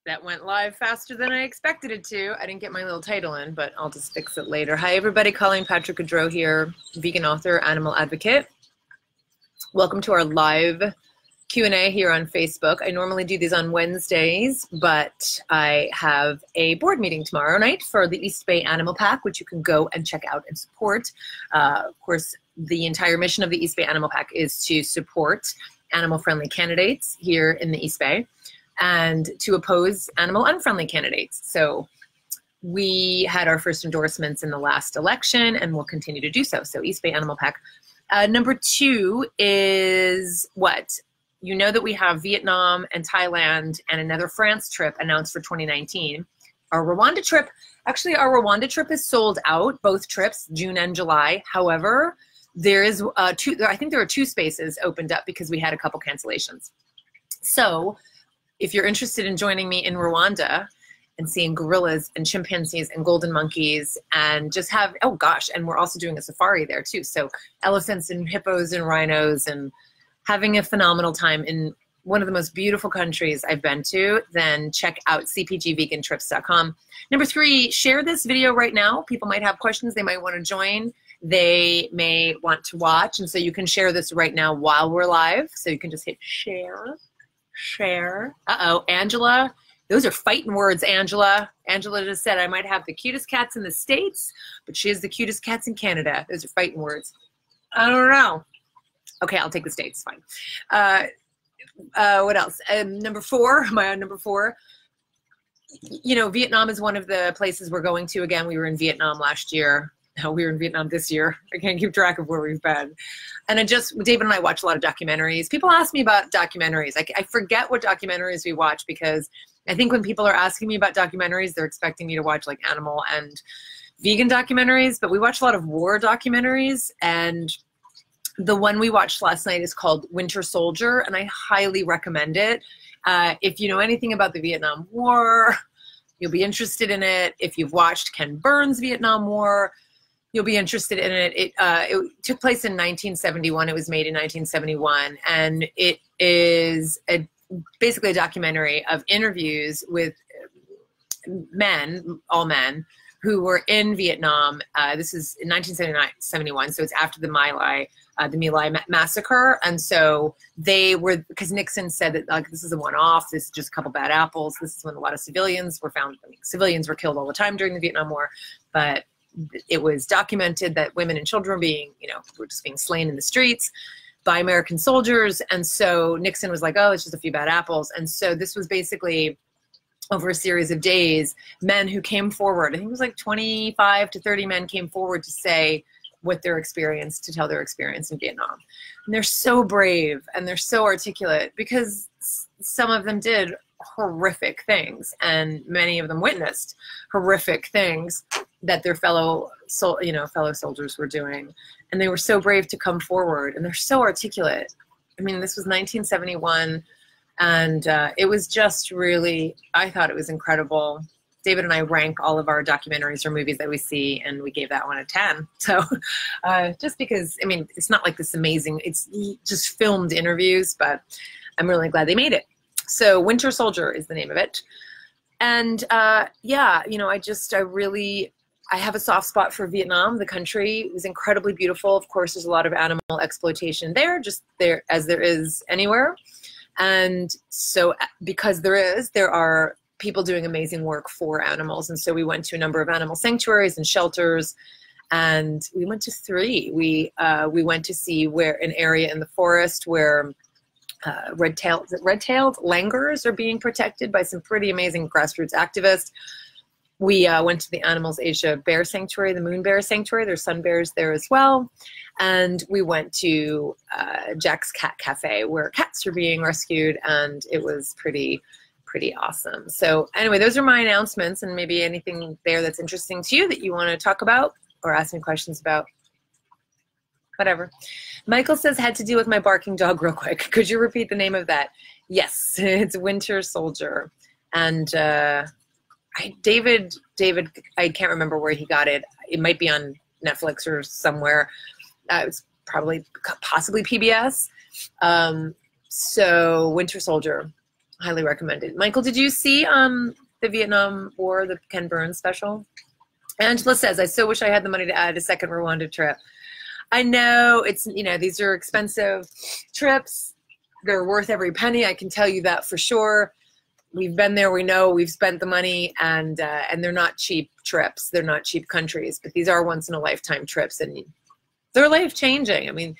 That went live faster than I expected it to. I didn't get my little title in, but I'll just fix it later. Hi, everybody. Colleen Patrick-Goudreau here, vegan author, animal advocate. Welcome to our live Q&A here on Facebook. I normally do these on Wednesdays, but I have a board meeting tomorrow night for the East Bay Animal Pack, which you can go and check out and support. Of course, the entire mission of the East Bay Animal Pack is to support animal-friendly candidates here in the East Bay and to oppose animal unfriendly candidates. So we had our first endorsements in the last election and we'll continue to do so. So East Bay Animal Pack. Number two is what? You know that we have Vietnam and Thailand and another France trip announced for 2019. Our Rwanda trip, actually our Rwanda trip is sold out, both trips, June and July. However, there is I think there are 2 spaces opened up because we had a couple cancellations. So if you're interested in joining me in Rwanda and seeing gorillas and chimpanzees and golden monkeys and just have, oh gosh, and we're also doing a safari there too. So elephants and hippos and rhinos and having a phenomenal time in one of the most beautiful countries I've been to, then check out cpgvegantrips.com. Number 3, share this video right now. People might have questions. They might want to join. They may want to watch. And so you can share this right now while we're live. So you can just hit share. Share. Uh-oh, Angela. Those are fighting words, Angela. Angela just said, I might have the cutest cats in the States, but she has the cutest cats in Canada. Those are fighting words. I don't know. Okay, I'll take the States, fine. What else? Number 4, am I on number 4? You know, Vietnam is one of the places we're going to again. We were in Vietnam last year. No, we were in Vietnam this year. I can't keep track of where we've been. And David and I watch a lot of documentaries. People ask me about documentaries. I forget what documentaries we watch because I think when people are asking me about documentaries, they're expecting me to watch like animal and vegan documentaries, but we watch a lot of war documentaries. And the one we watched last night is called Winter Soldier, and I highly recommend it. If you know anything about the Vietnam War, you'll be interested in it. If you've watched Ken Burns' Vietnam War, you'll be interested in it. It took place in 1971. It was made in 1971. And it is basically a documentary of interviews with men, all men, who were in Vietnam. This is in 1971, so it's after the My Lai massacre. And so they were, because Nixon said that like this is a one-off, this is just a couple bad apples. This is when a lot of civilians were found. I mean, civilians were killed all the time during the Vietnam War, but it was documented that women and children were just being slain in the streets by American soldiers. And so Nixon was like, oh, it's just a few bad apples. And so this was basically over a series of days, men who came forward, I think it was like 25 to 30 men came forward to say what their experience, to tell their experience in Vietnam. And they're so brave and they're so articulate because some of them did horrific things and many of them witnessed horrific things that their fellow soldiers were doing. And they were so brave to come forward and they're so articulate. I mean, this was 1971 and it was just really, I thought it was incredible. David and I rank all of our documentaries or movies that we see, and we gave that one a 10. So just because, I mean, it's not like this amazing, it's just filmed interviews, but I'm really glad they made it. So Winter Soldier is the name of it. And yeah, you know, I have a soft spot for Vietnam. The country was incredibly beautiful. Of course, there's a lot of animal exploitation there, just there as there is anywhere. And so because there are people doing amazing work for animals. And so we went to a number of animal sanctuaries and shelters, and we went to 3. We went to see an area in the forest where red-tailed langurs are being protected by some pretty amazing grassroots activists. We went to the Animals Asia Bear Sanctuary, the Moon Bear Sanctuary. There's sun bears there as well. And we went to Jack's Cat Cafe where cats are being rescued, and it was pretty awesome. So anyway, those are my announcements, and maybe anything there that's interesting to you that you want to talk about or ask me questions about. Whatever. Michael says, had to deal with my barking dog real quick. Could you repeat the name of that? Yes, it's Winter Soldier. And David, I can't remember where he got it. It might be on Netflix or somewhere. It's possibly PBS. So Winter Soldier. Highly recommended. Michael, did you see the Vietnam War, the Ken Burns special? Angela says, I so wish I had the money to add a second Rwanda trip. I know it's, you know, these are expensive trips. They're worth every penny. I can tell you that for sure. We've been there. We know we've spent the money, and they're not cheap trips. They're not cheap countries, but these are once in a lifetime trips, and they're life changing. I mean,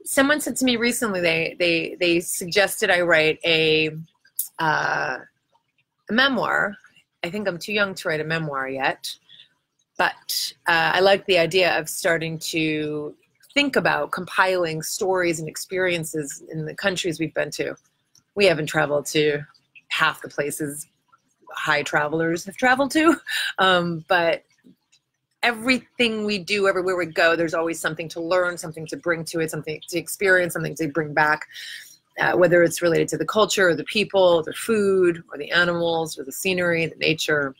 someone said to me recently, they suggested I write a memoir. I think I'm too young to write a memoir yet, but I like the idea of starting to think about compiling stories and experiences in the countries we've been to. We haven't traveled to half the places high travelers have traveled to, but everything we do, everywhere we go, there's always something to learn, something to bring to it, something to experience, something to bring back, whether it's related to the culture or the people, the food or the animals or the scenery, the nature.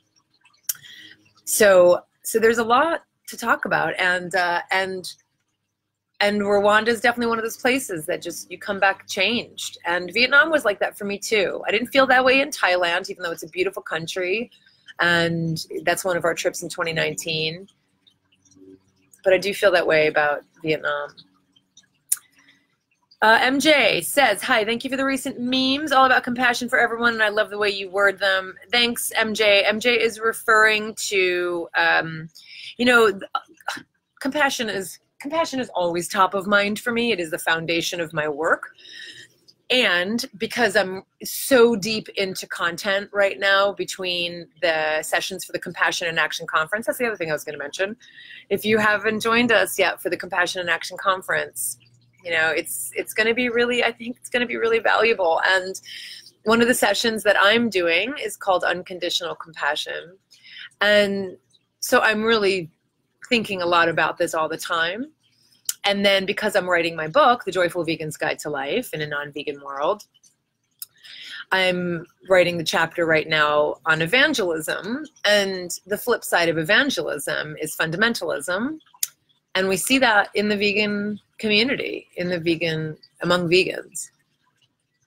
So there's a lot to talk about, and Rwanda is definitely one of those places that just, you come back changed. And Vietnam was like that for me too. I didn't feel that way in Thailand, even though it's a beautiful country. And that's one of our trips in 2019. But I do feel that way about Vietnam. MJ says, hi, thank you for the recent memes, all about compassion for everyone, and I love the way you word them. Thanks, MJ. MJ is referring to, you know, compassion is always top of mind for me. It is the foundation of my work. And because I'm so deep into content right now between the sessions for the Compassion and Action Conference, that's the other thing I was going to mention. If you haven't joined us yet for the Compassion and Action Conference, you know, it's going to be really, I think it's going to be really valuable. And one of the sessions that I'm doing is called Unconditional Compassion. And so I'm really thinking a lot about this all the time. And then because I'm writing my book, The Joyful Vegan's Guide to Life in a Non-Vegan World, I'm writing the chapter right now on evangelism. And the flip side of evangelism is fundamentalism. And we see that in the vegan community, among vegans.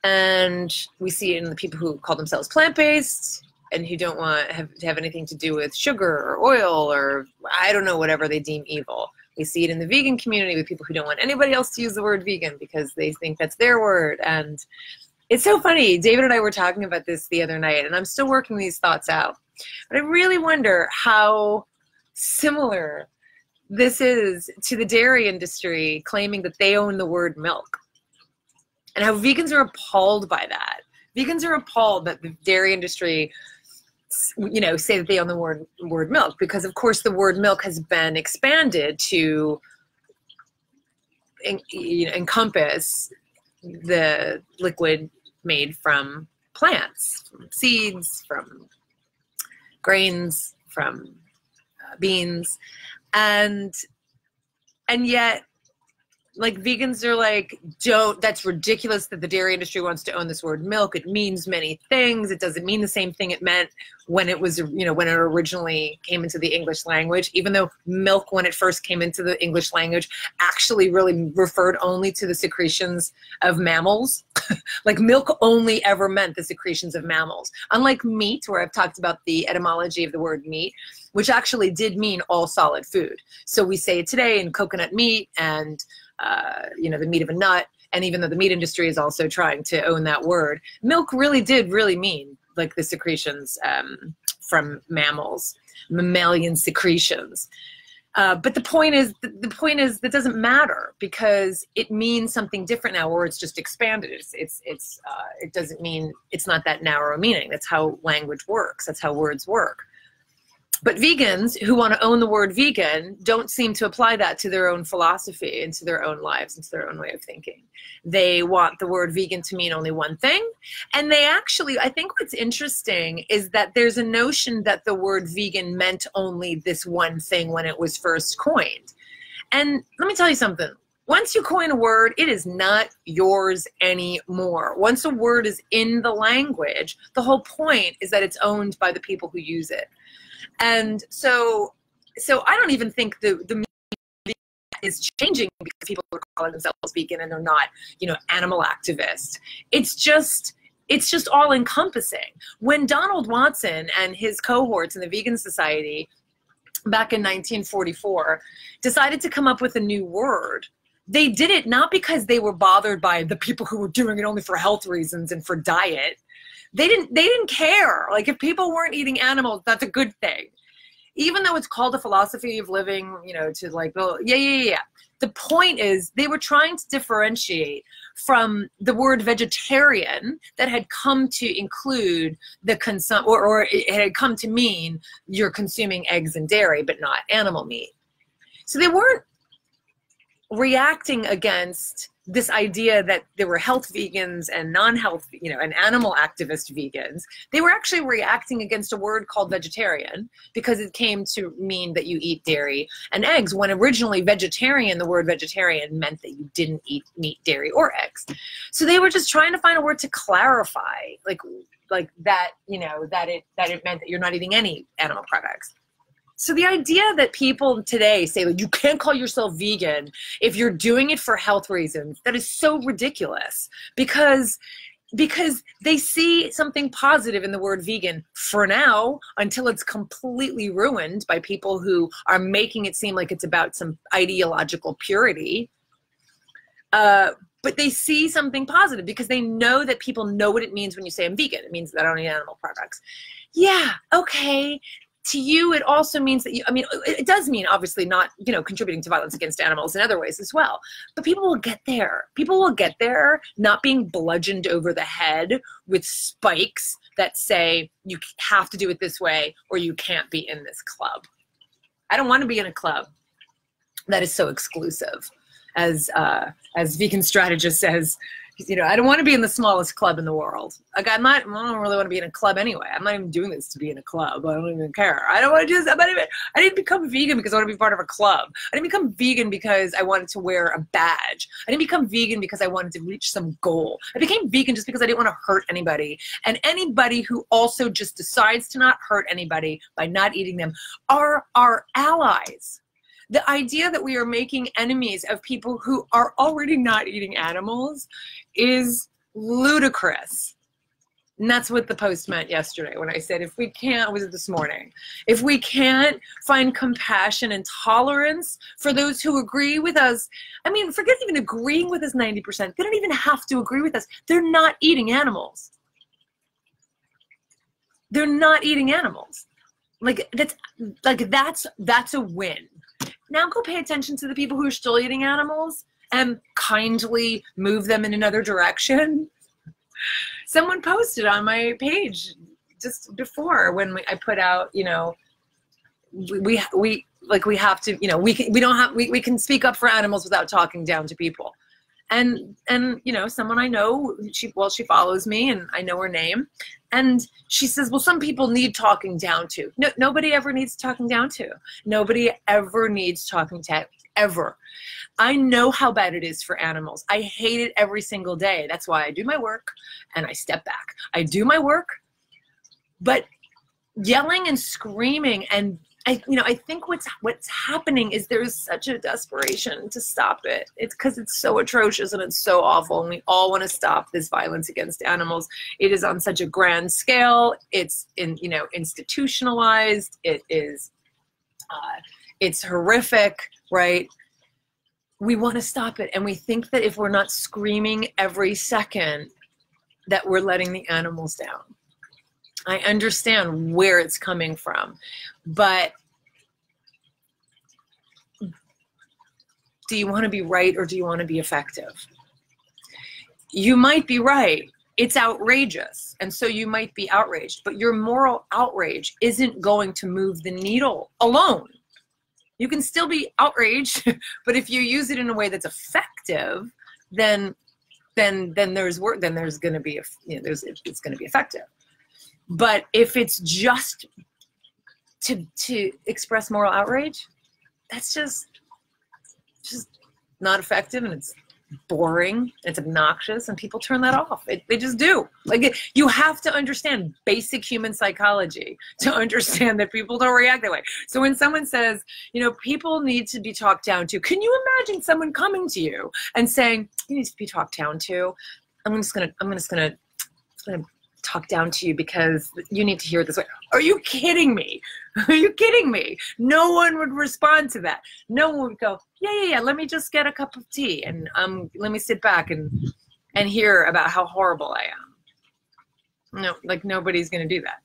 And we see it in the people who call themselves plant-based and who don't want to have anything to do with sugar or oil or, I don't know, whatever they deem evil. We see it in the vegan community with people who don't want anybody else to use the word vegan because they think that's their word. And it's so funny. David and I were talking about this the other night, and I'm still working these thoughts out. But I really wonder how similar this is to the dairy industry claiming that they own the word milk, and how vegans are appalled by that. Vegans are appalled that the dairy industry, you know, say that they own the word milk, because of course the word milk has been expanded to encompass the liquid made from plants, from seeds, from grains, from beans, and yet, like, vegans are like, that's ridiculous that the dairy industry wants to own this word milk. It means many things. It doesn't mean the same thing it meant when it was, you know, when it originally came into the English language, even though milk, when it first came into the English language, actually really referred only to the secretions of mammals. Like, milk only ever meant the secretions of mammals. Unlike meat, where I've talked about the etymology of the word meat, which actually did mean all solid food. So we say it today in coconut meat and you know, the meat of a nut. And even though the meat industry is also trying to own that word, milk really did mean like the secretions from mammals, mammalian secretions. But the point is that doesn't matter, because it means something different now, or it's just expanded. It doesn't mean, it's not that narrow meaning. That's how language works. That's how words work. But vegans who want to own the word vegan don't seem to apply that to their own philosophy and to their own lives and to their own way of thinking. They want the word vegan to mean only one thing. And they actually, I think what's interesting is that there's a notion that the word vegan meant only this one thing when it was first coined. And let me tell you something. Once you coin a word, it is not yours anymore. Once a word is in the language, the whole point is that it's owned by the people who use it. And so I don't even think the media is changing because people are calling themselves vegan and they're not, you know, animal activists. It's just it's just all encompassing. When Donald Watson and his cohorts in the Vegan Society back in 1944 decided to come up with a new word, they did it not because they were bothered by the people who were doing it only for health reasons and for diet. They didn't care. Like, if people weren't eating animals, that's a good thing. Even though it's called a philosophy of living, you know, to like, well, yeah. The point is they were trying to differentiate from the word vegetarian that had come to include the or it had come to mean you're consuming eggs and dairy, but not animal meat. So they weren't reacting against this idea that there were health vegans and non-health, you know, and animal activist vegans. They were actually reacting against a word called vegetarian because it came to mean that you eat dairy and eggs, when originally vegetarian, the word vegetarian meant that you didn't eat meat, dairy, or eggs. So they were just trying to find a word to clarify, like that, you know, that it meant that you're not eating any animal products. So the idea that people today say, like, you can't call yourself vegan if you're doing it for health reasons, that is so ridiculous, because they see something positive in the word vegan for now, until it's completely ruined by people who are making it seem like it's about some ideological purity. But they see something positive because they know that people know what it means when you say I'm vegan. It means that I don't eat animal products. Yeah, okay. To you, it also means that I mean, it does mean obviously not, you know, contributing to violence against animals in other ways as well. But people will get there. People will get there not being bludgeoned over the head with spikes that say you have to do it this way or you can't be in this club. I don't want to be in a club that is so exclusive. As Vegan Strategist says, you know, I don't want to be in the smallest club in the world. Like, I don't really want to be in a club anyway. I'm not even doing this to be in a club. I don't even care. I didn't become vegan because I want to be part of a club. I didn't become vegan because I wanted to wear a badge. I didn't become vegan because I wanted to reach some goal. I became vegan just because I didn't want to hurt anybody. And anybody who also just decides to not hurt anybody by not eating them are our allies. The idea that we are making enemies of people who are already not eating animals is ludicrous. And that's what the post meant yesterday when I said, if we can't, was it this morning? If we can't find compassion and tolerance for those who agree with us, I mean, forget even agreeing with us 90%. They don't even have to agree with us. They're not eating animals. They're not eating animals. That's a win. Now go pay attention to the people who are still eating animals and kindly move them in another direction. Someone posted on my page just before when I put out, you know, we have to, you know, we can speak up for animals without talking down to people. And you know, someone I know, she follows me and I know her name. And she says, well, some people need talking down to. No, nobody ever needs talking down to. Nobody ever needs talking to, ever. I know how bad it is for animals. I hate it every single day. That's why I do my work and I step back. I do my work, but yelling and screaming and I think what's happening is there's such a desperation to stop it. It's because it's so atrocious and it's so awful, and we all want to stop this violence against animals. It is on such a grand scale. It's institutionalized. It is, it's horrific, right? We want to stop it, and we think that if we're not screaming every second, that we're letting the animals down. I understand where it's coming from, but do you want to be right or do you want to be effective? You might be right. It's outrageous, and so you might be outraged, but your moral outrage isn't going to move the needle alone. You can still be outraged, but if you use it in a way that's effective, then there's work. Then there's going to be it's going to be effective. But if it's just to express moral outrage, that's just not effective, and it's boring, it's obnoxious, and people turn that off. They just do. You have to understand basic human psychology to understand that people don't react that way. So when someone says, people need to be talked down to, can you imagine someone coming to you and saying, you need to be talked down to? I'm just gonna going to talk down to you because you need to hear it this way. Are you kidding me? Are you kidding me? No one would respond to that. No one would go, yeah. Let me just get a cup of tea and let me sit back and hear about how horrible I am. No, like nobody's going to do that.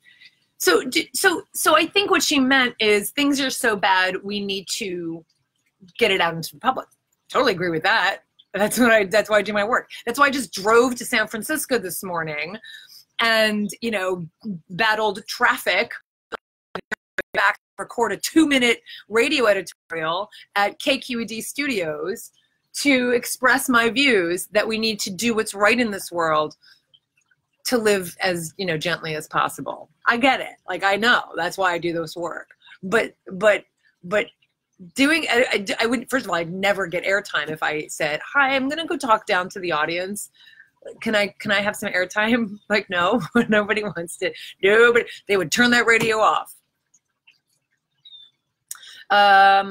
So I think what she meant is things are so bad we need to get it out into the public. Totally agree with that. That's why I do my work. That's why I just drove to San Francisco this morning and, you know, battled traffic back to record a 2-minute radio editorial at KQED Studios to express my views that we need to do what's right in this world to live as, you know, gently as possible. I get it. Like, I know. That's why I do this work. But doing, I would, first of all, I'd never get airtime if I said, hi, I'm going to go talk down to the audience. Can I have some airtime? Like, no, nobody wants to. Nobody, they would turn that radio off. I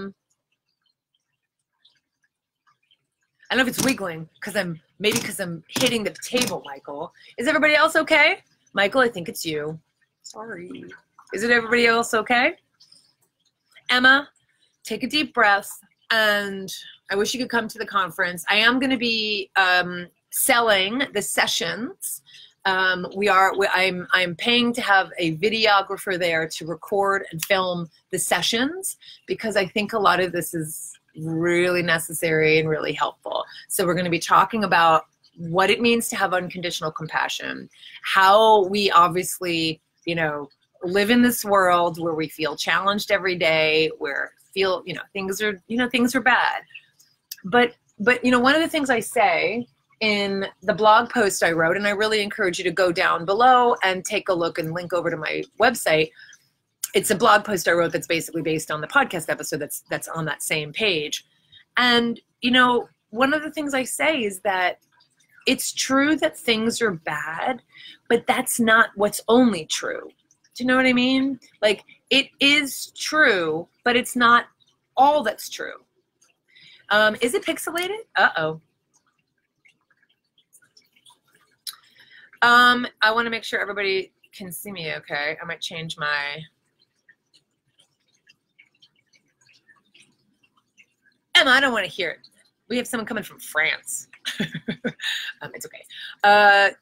don't know if it's wiggling because I'm hitting the table, Michael. Is everybody else okay? Michael, I think it's you. Sorry. Is it everybody else okay? Emma, take a deep breath. And I wish you could come to the conference. I am going to be selling the sessions. I'm paying to have a videographer there to record and film the sessions because I think a lot of this is really necessary and really helpful. So we're going to be talking about what it means to have unconditional compassion, how we obviously, you know, live in this world where we feel challenged every day, where feel, you know, things are bad. But you know, one of the things I say in the blog post I wrote, and I really encourage you to go down below and take a look and link over to my website. It's a blog post I wrote that's basically based on the podcast episode that's on that same page. And, you know, one of the things I say is that it's true that things are bad, but that's not what's only true. Do you know what I mean? Like, it is true, but it's not all that's true. Is it pixelated? Uh-oh. I want to make sure everybody can see me okay. I might change my... Emma, I don't want to hear it. We have someone coming from France. It's okay.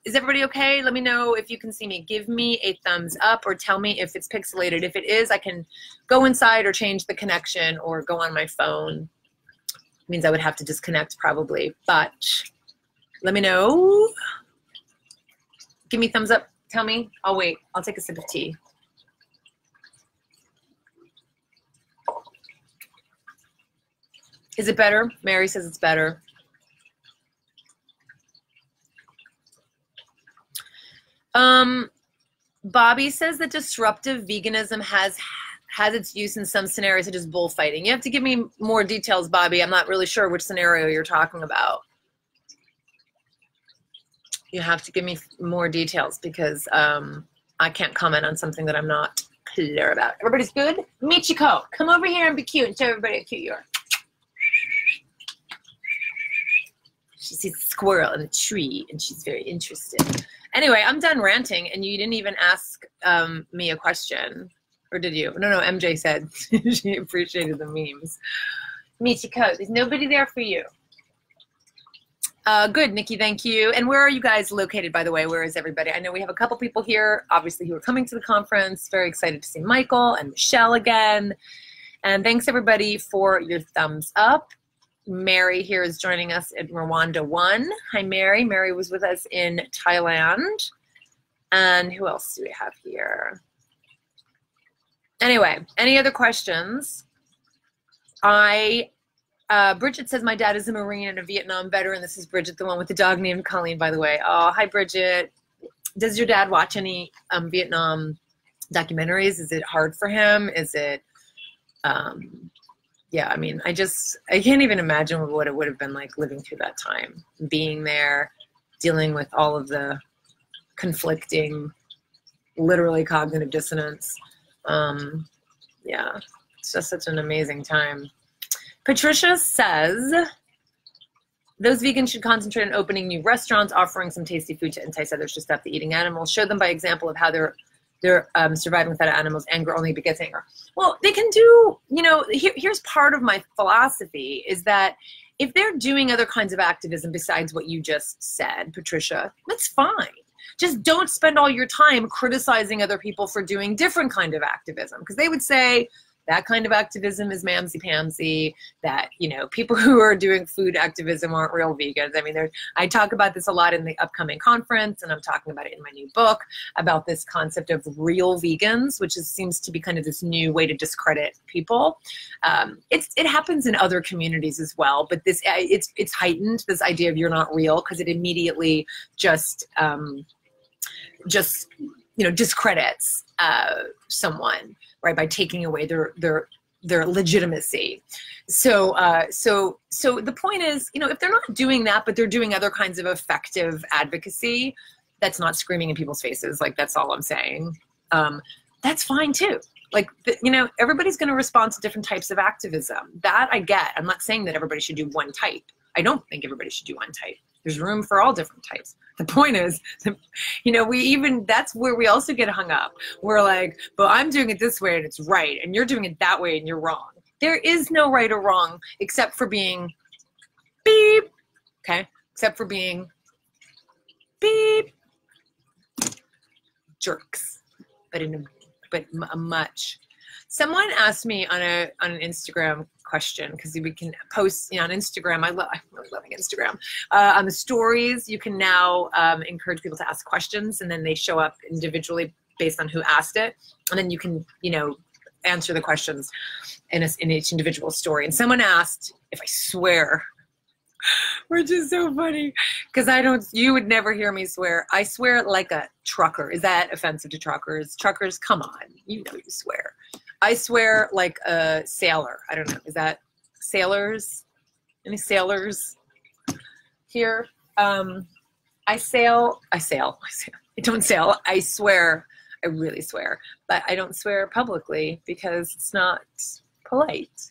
Is everybody okay? Let me know if you can see me. Give me a thumbs up or tell me if it's pixelated. If it is, I can go inside or change the connection or go on my phone. It means I would have to disconnect probably, but let me know. Give me a thumbs up. Tell me. I'll wait. I'll take a sip of tea. Is it better? Mary says it's better. Bobby says that disruptive veganism has its use in some scenarios, such as bullfighting. You have to give me more details, Bobby. I'm not really sure which scenario you're talking about. You have to give me more details because I can't comment on something that I'm not clear about. Everybody's good? Michiko, come over here and be cute and show everybody how cute you are. She sees a squirrel in a tree and she's very interested. Anyway, I'm done ranting and you didn't even ask me a question. Or did you? No, MJ said she appreciated the memes. Michiko, there's nobody there for you. Good, Nikki, thank you. And where are you guys located, by the way? Where is everybody? I know we have a couple people here, obviously, who are coming to the conference. Very excited to see Michael and Michelle again. And thanks, everybody, for your thumbs up. Mary here is joining us at Rwanda 1. Hi, Mary. Mary was with us in Thailand. And who else do we have here? Anyway, any other questions? Bridget says, my dad is a Marine and a Vietnam veteran. This is Bridget, the one with the dog named Colleen, by the way. Oh, hi, Bridget. Does your dad watch any Vietnam documentaries? Is it hard for him? Is it, yeah, I mean, I can't even imagine what it would have been like living through that time, being there, dealing with all of the conflicting, literally cognitive dissonance. Yeah, it's just such an amazing time. Patricia says Those vegans should concentrate on opening new restaurants, offering some tasty food to entice others to stop the eating animals. Show them by example of how they're surviving without animals. Anger only begets anger. Well, they can do, you know, here's part of my philosophy is that if they're doing other kinds of activism besides what you just said, Patricia, that's fine. Just don't spend all your time criticizing other people for doing different kind of activism, because they would say that kind of activism is mamsy-pamsy, that, you know, people who are doing food activism aren't real vegans. I mean, I talk about this a lot in the upcoming conference, and I'm talking about it in my new book about this concept of real vegans, which seems to be kind of this new way to discredit people. It happens in other communities as well, but it's heightened, this idea of you're not real, because it immediately just you know, discredits someone, right, by taking away their legitimacy. So the point is, you know, if they're not doing that, but they're doing other kinds of effective advocacy, that's not screaming in people's faces, like, that's all I'm saying. That's fine too. Like, you know, everybody's going to respond to different types of activism. That I get. I'm not saying that everybody should do one type. I don't think everybody should do one type. There's room for all different types. The point is, you know, that's where we also get hung up. We're like, but I'm doing it this way and it's right, and you're doing it that way and you're wrong. There is no right or wrong except for being beep, okay? Except for being beep jerks, but a much. Someone asked me on an Instagram question, because we can post, you know, on Instagram. I'm really loving Instagram. On the stories, you can now encourage people to ask questions, and then they show up individually based on who asked it, and then you can, you know, answer the questions in each individual story. And someone asked if I swear, which is so funny, because you would never hear me swear. I swear like a trucker. Is that offensive to truckers? Truckers, come on, you know you swear. I swear like a sailor. I don't know. Is that sailors? Any sailors here? I sail. I don't sail. I swear. I really swear. But I don't swear publicly because it's not polite.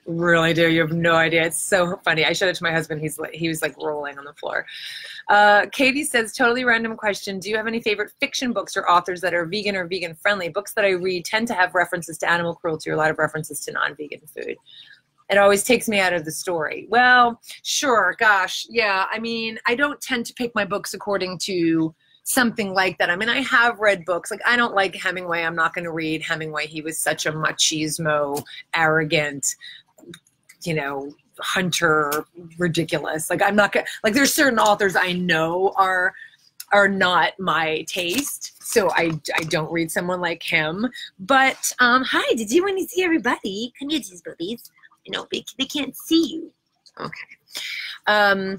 Really do. You have no idea. It's so funny. I showed it to my husband. He was like rolling on the floor. Katie says, totally random question. Do you have any favorite fiction books or authors that are vegan or vegan friendly? Books that I read tend to have references to animal cruelty or a lot of references to non-vegan food. It always takes me out of the story. Well, sure. Gosh. Yeah. I mean, I don't tend to pick my books according to something like that. I mean, I have read books. Like, I don't like Hemingway. I'm not going to read Hemingway. He was such a machismo, arrogant, you know, hunter, ridiculous. Like, I'm not going to, like, there's certain authors I know are not my taste. So I don't read someone like him. But, hi, did you want to see everybody? Come here, these boobies. You know, they can't see you. Okay.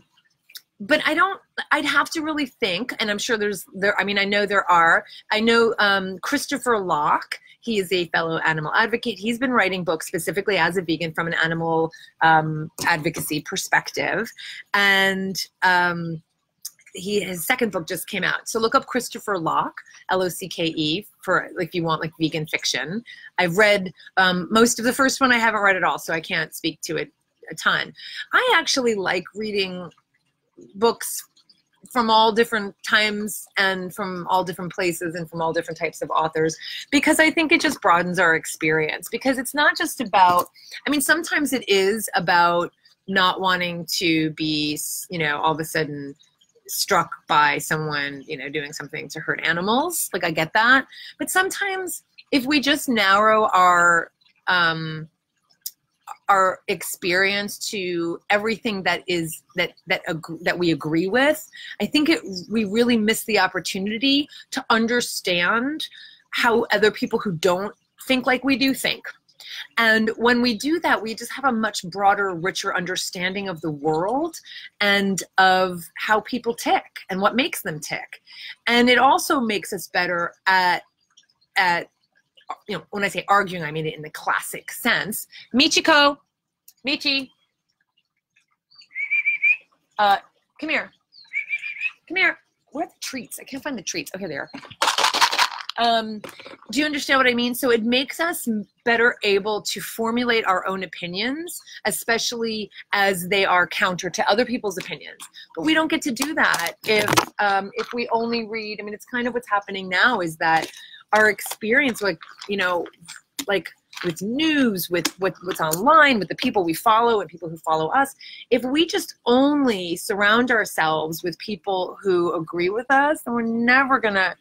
But I'd have to really think, and I'm sure I mean, I know there are. I know Christopher Locke, he is a fellow animal advocate. He's been writing books specifically as a vegan from an animal advocacy perspective. And his second book just came out. So look up Christopher Locke, L-O-C-K-E, for if you want like vegan fiction. I've read most of the first one. I haven't read it all, so I can't speak to it a ton. I actually like reading books from all different times and from all different places and from all different types of authors, because I think it just broadens our experience. Because it's not just about, I mean, sometimes it is about not wanting to be, you know, all of a sudden struck by someone, you know, doing something to hurt animals. Like, I get that. But sometimes if we just narrow our experience to everything that is that we agree with, I think we really miss the opportunity to understand how other people who don't think like we do think. And when we do that, we just have a much broader, richer understanding of the world and of how people tick and what makes them tick. And it also makes us better at you know, when I say arguing, I mean it in the classic sense. Michiko, Michi, come here. Come here. Where are the treats? I can't find the treats. Oh, here they are. Do you understand what I mean? So it makes us better able to formulate our own opinions, especially as they are counter to other people's opinions. But we don't get to do that if we only read. I mean, it's kind of what's happening now is that our experience, like, you know, like with news, with what's online, with the people we follow and people who follow us, if we just only surround ourselves with people who agree with us, then we're never gonna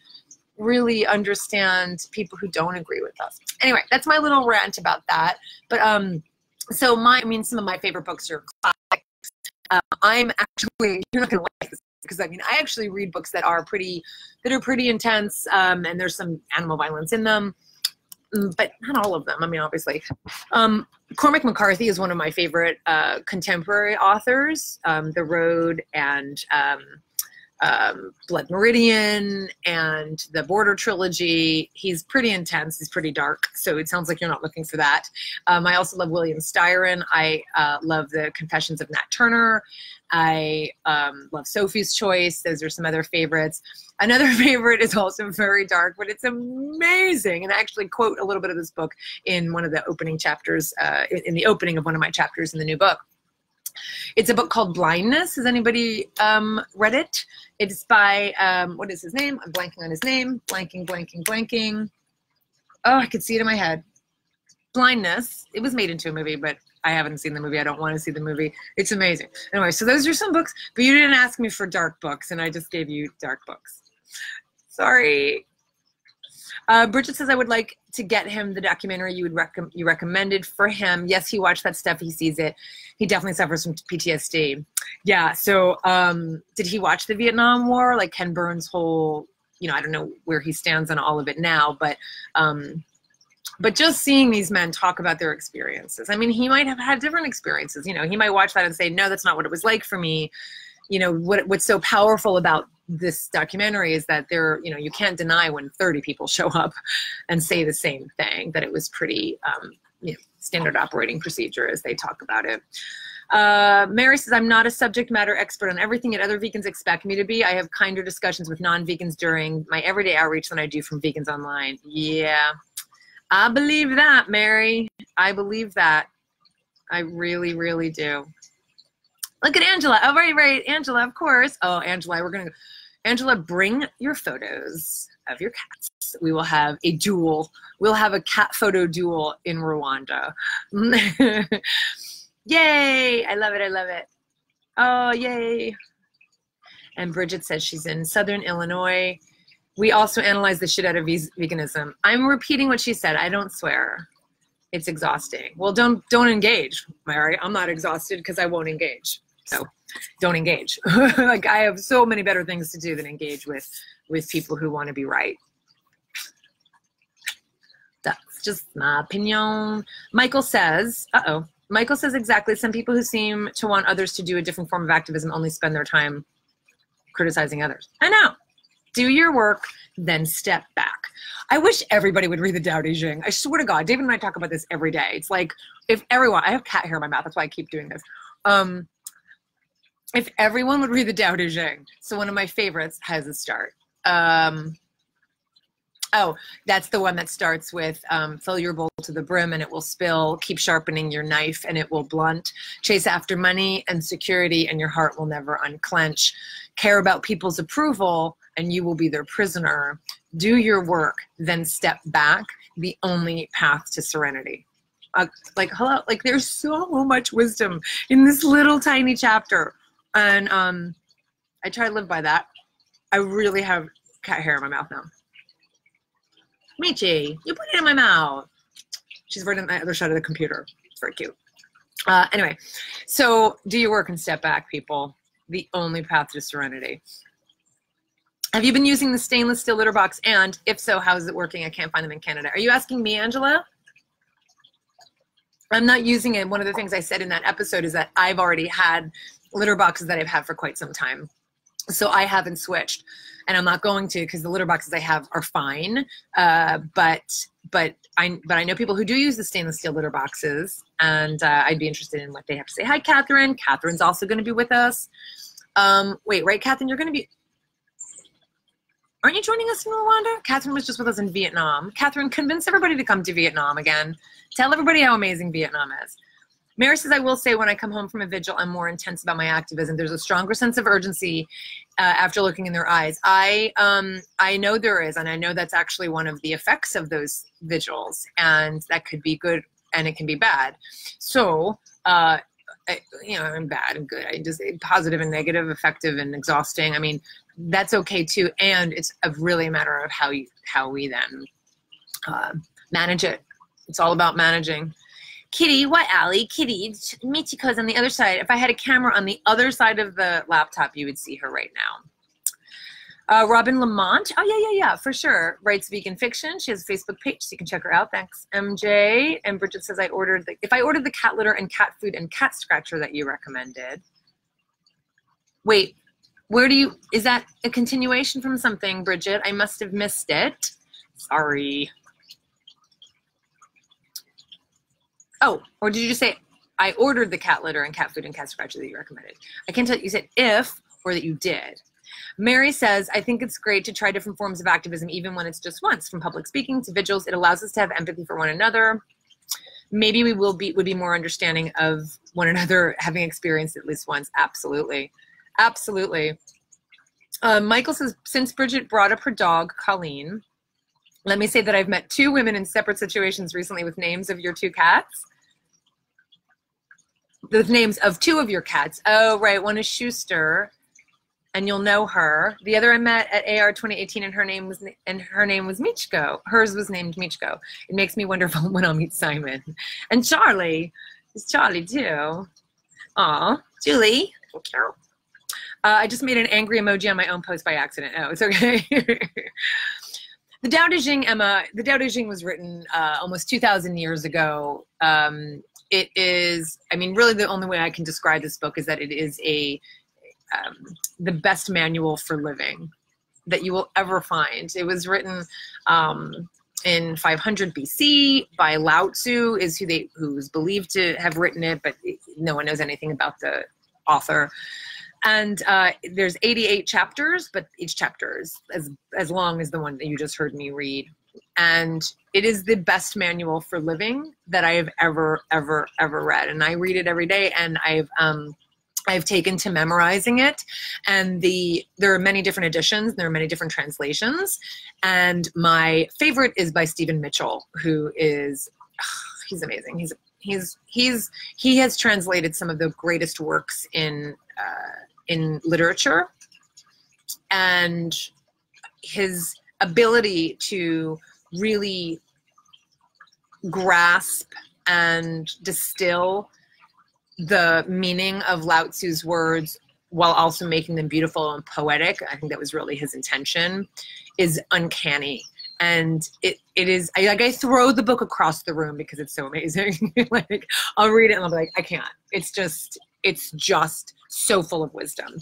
really understand people who don't agree with us. Anyway, that's my little rant about that. But so some of my favorite books are classics. I'm actually, you're not gonna like this, because I mean, I actually read books that are pretty intense, and there's some animal violence in them, but not all of them. I mean, obviously. Cormac McCarthy is one of my favorite contemporary authors. The Road and Blood Meridian and the Border trilogy. He's pretty intense. He's pretty dark. So it sounds like you're not looking for that. I also love William Styron. I love The Confessions of Nat Turner. I love Sophie's Choice. Those are some other favorites. Another favorite is also very dark, but it's amazing. And I actually quote a little bit of this book in one of the opening chapters, in the opening of one of my chapters in the new book. It's a book called Blindness. Has anybody read it? It's by, what is his name? I'm blanking on his name. Blanking. Oh, I could see it in my head. Blindness. It was made into a movie, but I haven't seen the movie. I don't want to see the movie. It's amazing. Anyway, so those are some books, but you didn't ask me for dark books, and I just gave you dark books. Sorry. Bridget says, I would like to get him the documentary you recommended for him. Yes, he watched that stuff. He sees it. He definitely suffers from PTSD. Yeah, so did he watch the Vietnam War? Like Ken Burns' whole, you know, I don't know where he stands on all of it now, but just seeing these men talk about their experiences. I mean, he might have had different experiences. You know, he might watch that and say, no, that's not what it was like for me. You know, what's so powerful about this documentary is that there, you know, you can't deny when 30 people show up and say the same thing, that it was pretty, you know, standard operating procedure as they talk about it. Mary says, I'm not a subject matter expert on everything that other vegans expect me to be. I have kinder discussions with non-vegans during my everyday outreach than I do from vegans online. Yeah, I believe that, Mary. I believe that. I really, really do. Look at Angela. Oh, right. Angela, of course. Oh, Angela, Angela, bring your photos of your cats. We will have a duel. We'll have a cat photo duel in Rwanda. Yay. I love it. Oh, yay. And Bridget says she's in Southern Illinois. We also analyze the shit out of veganism. I'm repeating what she said. I don't swear. It's exhausting. Well, don't engage, Mary. I'm not exhausted because I won't engage. So don't engage. Like, I have so many better things to do than engage with people who want to be right. That's just my opinion. Michael says, Michael says exactly. Some people who seem to want others to do a different form of activism only spend their time criticizing others. I know. Do your work, then step back. I wish everybody would read the Tao Te Ching. I swear to God, David and I talk about this every day. It's like, if everyone, I have cat hair in my mouth, that's why I keep doing this. If everyone would read the Tao Te Ching. So one of my favorites has a start. Oh, that's the one that starts with fill your bowl to the brim and it will spill. Keep sharpening your knife and it will blunt. Chase after money and security and your heart will never unclench. Care about people's approval and you will be their prisoner. Do your work, then step back. The only path to serenity. Like, hello, like there's so much wisdom in this little tiny chapter. And I try to live by that. I really have cat hair in my mouth now. Michi, you put it in my mouth. She's right on the other side of the computer. It's very cute. Anyway, so do your work and step back, people. The only path to serenity. Have you been using the stainless steel litter box? And if so, how is it working? I can't find them in Canada. Are you asking me, Angela? I'm not using it. One of the things I said in that episode is that I've already had litter boxes that I've had for quite some time. So I haven't switched. And I'm not going to because the litter boxes I have are fine. But I know people who do use the stainless steel litter boxes, and I'd be interested in what they have to say. Hi, Catherine. Catherine's also going to be with us. Wait, right, Catherine? You're going to be... Aren't you joining us in Rwanda? Catherine was just with us in Vietnam. Catherine, convince everybody to come to Vietnam again. Tell everybody how amazing Vietnam is. Mary says, I will say when I come home from a vigil, I'm more intense about my activism. There's a stronger sense of urgency after looking in their eyes. I know there is, and I know that's actually one of the effects of those vigils, and that could be good and it can be bad. So, I'm bad and good. I just positive and negative, effective and exhausting. I mean, that's okay too. And it's really a matter of how we then manage it. It's all about managing. Kitty, what, Allie? Kitty, Michiko's on the other side. If I had a camera on the other side of the laptop, you would see her right now. Robin Lamont. Oh, yeah, for sure. Writes vegan fiction. She has a Facebook page, so you can check her out. Thanks, MJ. And Bridget says, if I ordered the cat litter and cat food and cat scratcher that you recommended. Wait, is that a continuation from something, Bridget? I must have missed it. Sorry. Oh, or did you just say, I ordered the cat litter and cat food and cat scratcher that you recommended? I can't tell you said if or that you did. Mary says, I think it's great to try different forms of activism, even when it's just once, from public speaking to vigils. It allows us to have empathy for one another. Maybe we would be more understanding of one another, having experienced it at least once. Absolutely. Absolutely. Michael says, since Bridget brought up her dog, Colleen, let me say that I've met 2 women in separate situations recently with names of your 2 cats. The names of 2 of your cats. Oh, right. One is Schuster, and you'll know her. The other I met at AR 2018, and her name was Michiko. Hers was named Michiko. It makes me wonder when I'll meet Simon. And Charlie. It's Charlie too. Aw, Julie. Thank you. I just made an angry emoji on my own post by accident. Oh, it's okay. The Tao Te Ching, Emma, the Tao Te Ching was written almost 2,000 years ago. It is, I mean, really the only way I can describe this book is that it is the best manual for living that you will ever find. It was written in 500 BC by Lao Tzu, is who's believed to have written it, but no one knows anything about the author. And there's 88 chapters, but each chapter is as long as the one that you just heard me read. And it is the best manual for living that I have ever read. And I read it every day, and I've taken to memorizing it. And there are many different editions. There are many different translations. And my favorite is by Stephen Mitchell, who is, he's amazing. He has translated some of the greatest works in literature, and his ability to really grasp and distill the meaning of Lao Tzu's words while also making them beautiful and poetic, I think that was really his intention, is uncanny. And it is, I throw the book across the room because it's so amazing. Like, I'll read it and I'll be like, I can't. It's just so full of wisdom.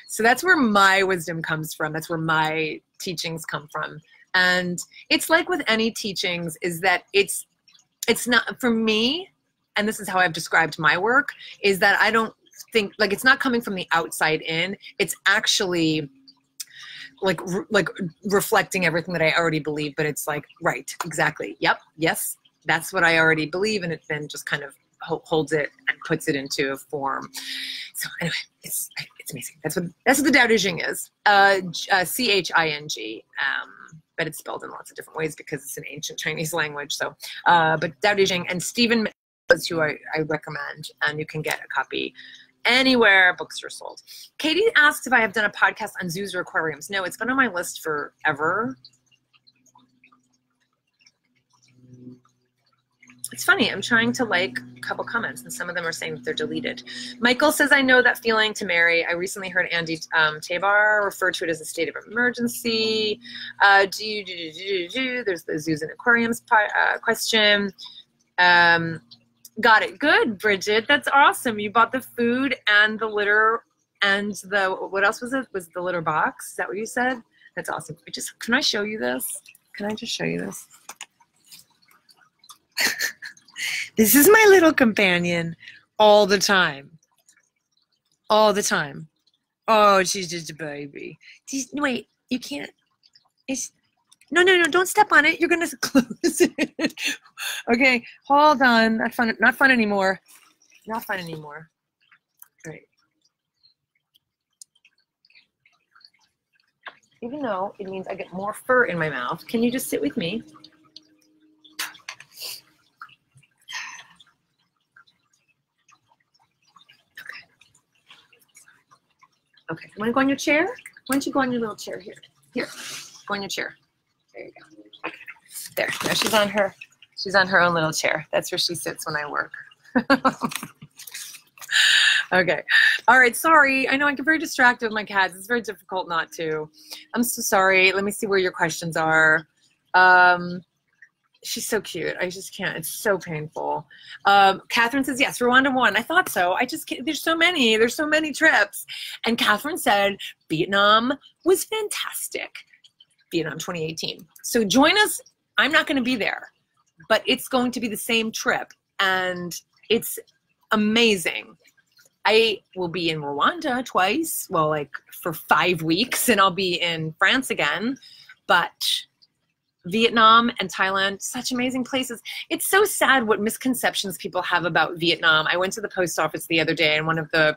So that's where my wisdom comes from. That's where my teachings come from. And it's like with any teachings, is that it's not, for me, and this is how I've described my work, is that I don't think, like, it's not coming from the outside in. It's actually like reflecting everything that I already believe, but it's like, right, exactly. Yep. Yes. That's what I already believe. And it then just kind of holds it and puts it into a form. So anyway, it's amazing. That's what the Tao Te Ching is. CHING. But it's spelled in lots of different ways because it's an ancient Chinese language. So, but Tao Te Ching, and Stephen is who I recommend, and you can get a copy anywhere books are sold. Katie asked if I have done a podcast on zoos or aquariums. No, it's been on my list forever. It's funny, I'm trying to like a couple comments, and some of them are saying that they're deleted. Michael says, I know that feeling to Mary. I recently heard Andy Tabar refer to it as a state of emergency. There's the zoos and aquariums question. Got it. Good, Bridget. That's awesome. You bought the food and the litter and what else was it? Was the litter box? Is that what you said? That's awesome. Can I show you this? Can I just show you this? This is my little companion all the time. All the time. Oh, she's just a baby. Wait, you can't. No, don't step on it. You're going to close it. Okay, hold on. Not fun anymore. Not fun anymore. All right. Even though it means I get more fur in my mouth, can you just sit with me? Okay, you want to go on your chair? Why don't you go on your little chair here? Here, go on your chair. There you go. Okay. There. Now she's on her own little chair. That's where she sits when I work. Okay. All right. Sorry. I know I get very distracted with my cats. It's very difficult not to. I'm so sorry. Let me see where your questions are. She's so cute. I just can't. It's so painful. Catherine says, yes, Rwanda won. I thought so. I just can't. There's so many trips. And Catherine said, Vietnam was fantastic. Vietnam 2018. So join us. I'm not going to be there, but it's going to be the same trip. And it's amazing. I will be in Rwanda twice, well, like for 5 weeks, and I'll be in France again. But Vietnam and Thailand, such amazing places. It's so sad what misconceptions people have about Vietnam. I went to the post office the other day, and one of the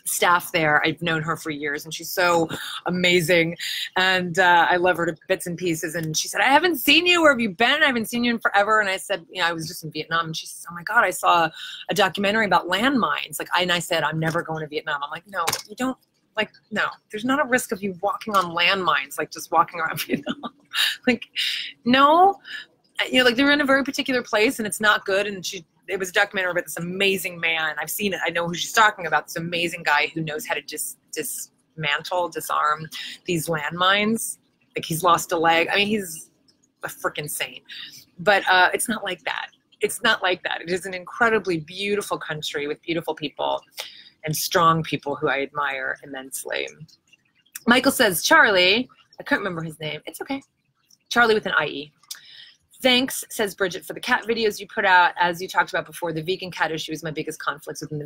staff there, I've known her for years, and she's so amazing, and I love her to bits and pieces. And she said, I haven't seen you. Where have you been? I haven't seen you in forever. And I said, you know, I was just in Vietnam. And she says, oh my God, I saw a documentary about landmines. And I said, I'm never going to Vietnam. I'm like, no, you don't. Like, no, there's not a risk of you walking on landmines, like just walking around Vietnam. Like, no, you know, like they're in a very particular place and it's not good. And it was a documentary about this amazing man. I've seen it. I know who she's talking about. This amazing guy who knows how to disarm these landmines. Like he's lost a leg. I mean, he's a freaking saint. But it's not like that. It's not like that. It is an incredibly beautiful country with beautiful people and strong people who I admire immensely. Michael says, Charlie, I can't remember his name. It's okay. Charlie with an IE. Thanks, says Bridget, for the cat videos you put out. As you talked about before, the vegan cat issue is my biggest conflict within the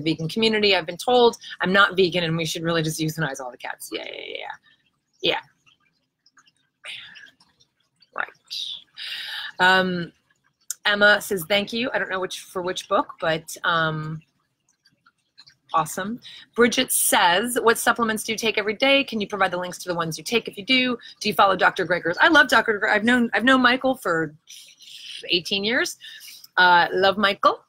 vegan community. I've been told I'm not vegan and we should really just euthanize all the cats. Yeah. Right. Emma says, thank you. I don't know for which book, but awesome. Bridget says, what supplements do you take every day? Can you provide the links to the ones you take if you do? Do you follow Dr. Gregor's? I love Dr. Gregor. I've known Michael for 18 years. Love Michael.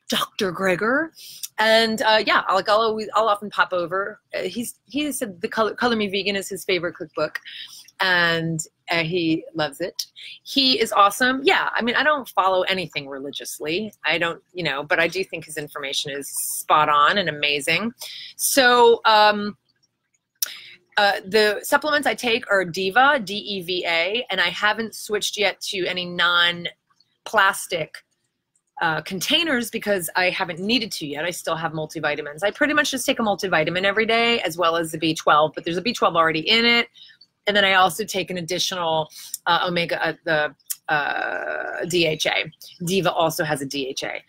Dr. Gregor. And yeah, I'll often pop over. He said the Color Me Vegan is his favorite cookbook. And he loves it. He is awesome. Yeah, I mean, I don't follow anything religiously. I don't, you know, but I do think his information is spot on and amazing. So the supplements I take are Diva, D-E-V-A, and I haven't switched yet to any non-plastic containers because I haven't needed to yet. I still have multivitamins. I pretty much just take a multivitamin every day as well as the B12, but there's a B12 already in it. And then I also take an additional DHA. Diva also has a DHA. I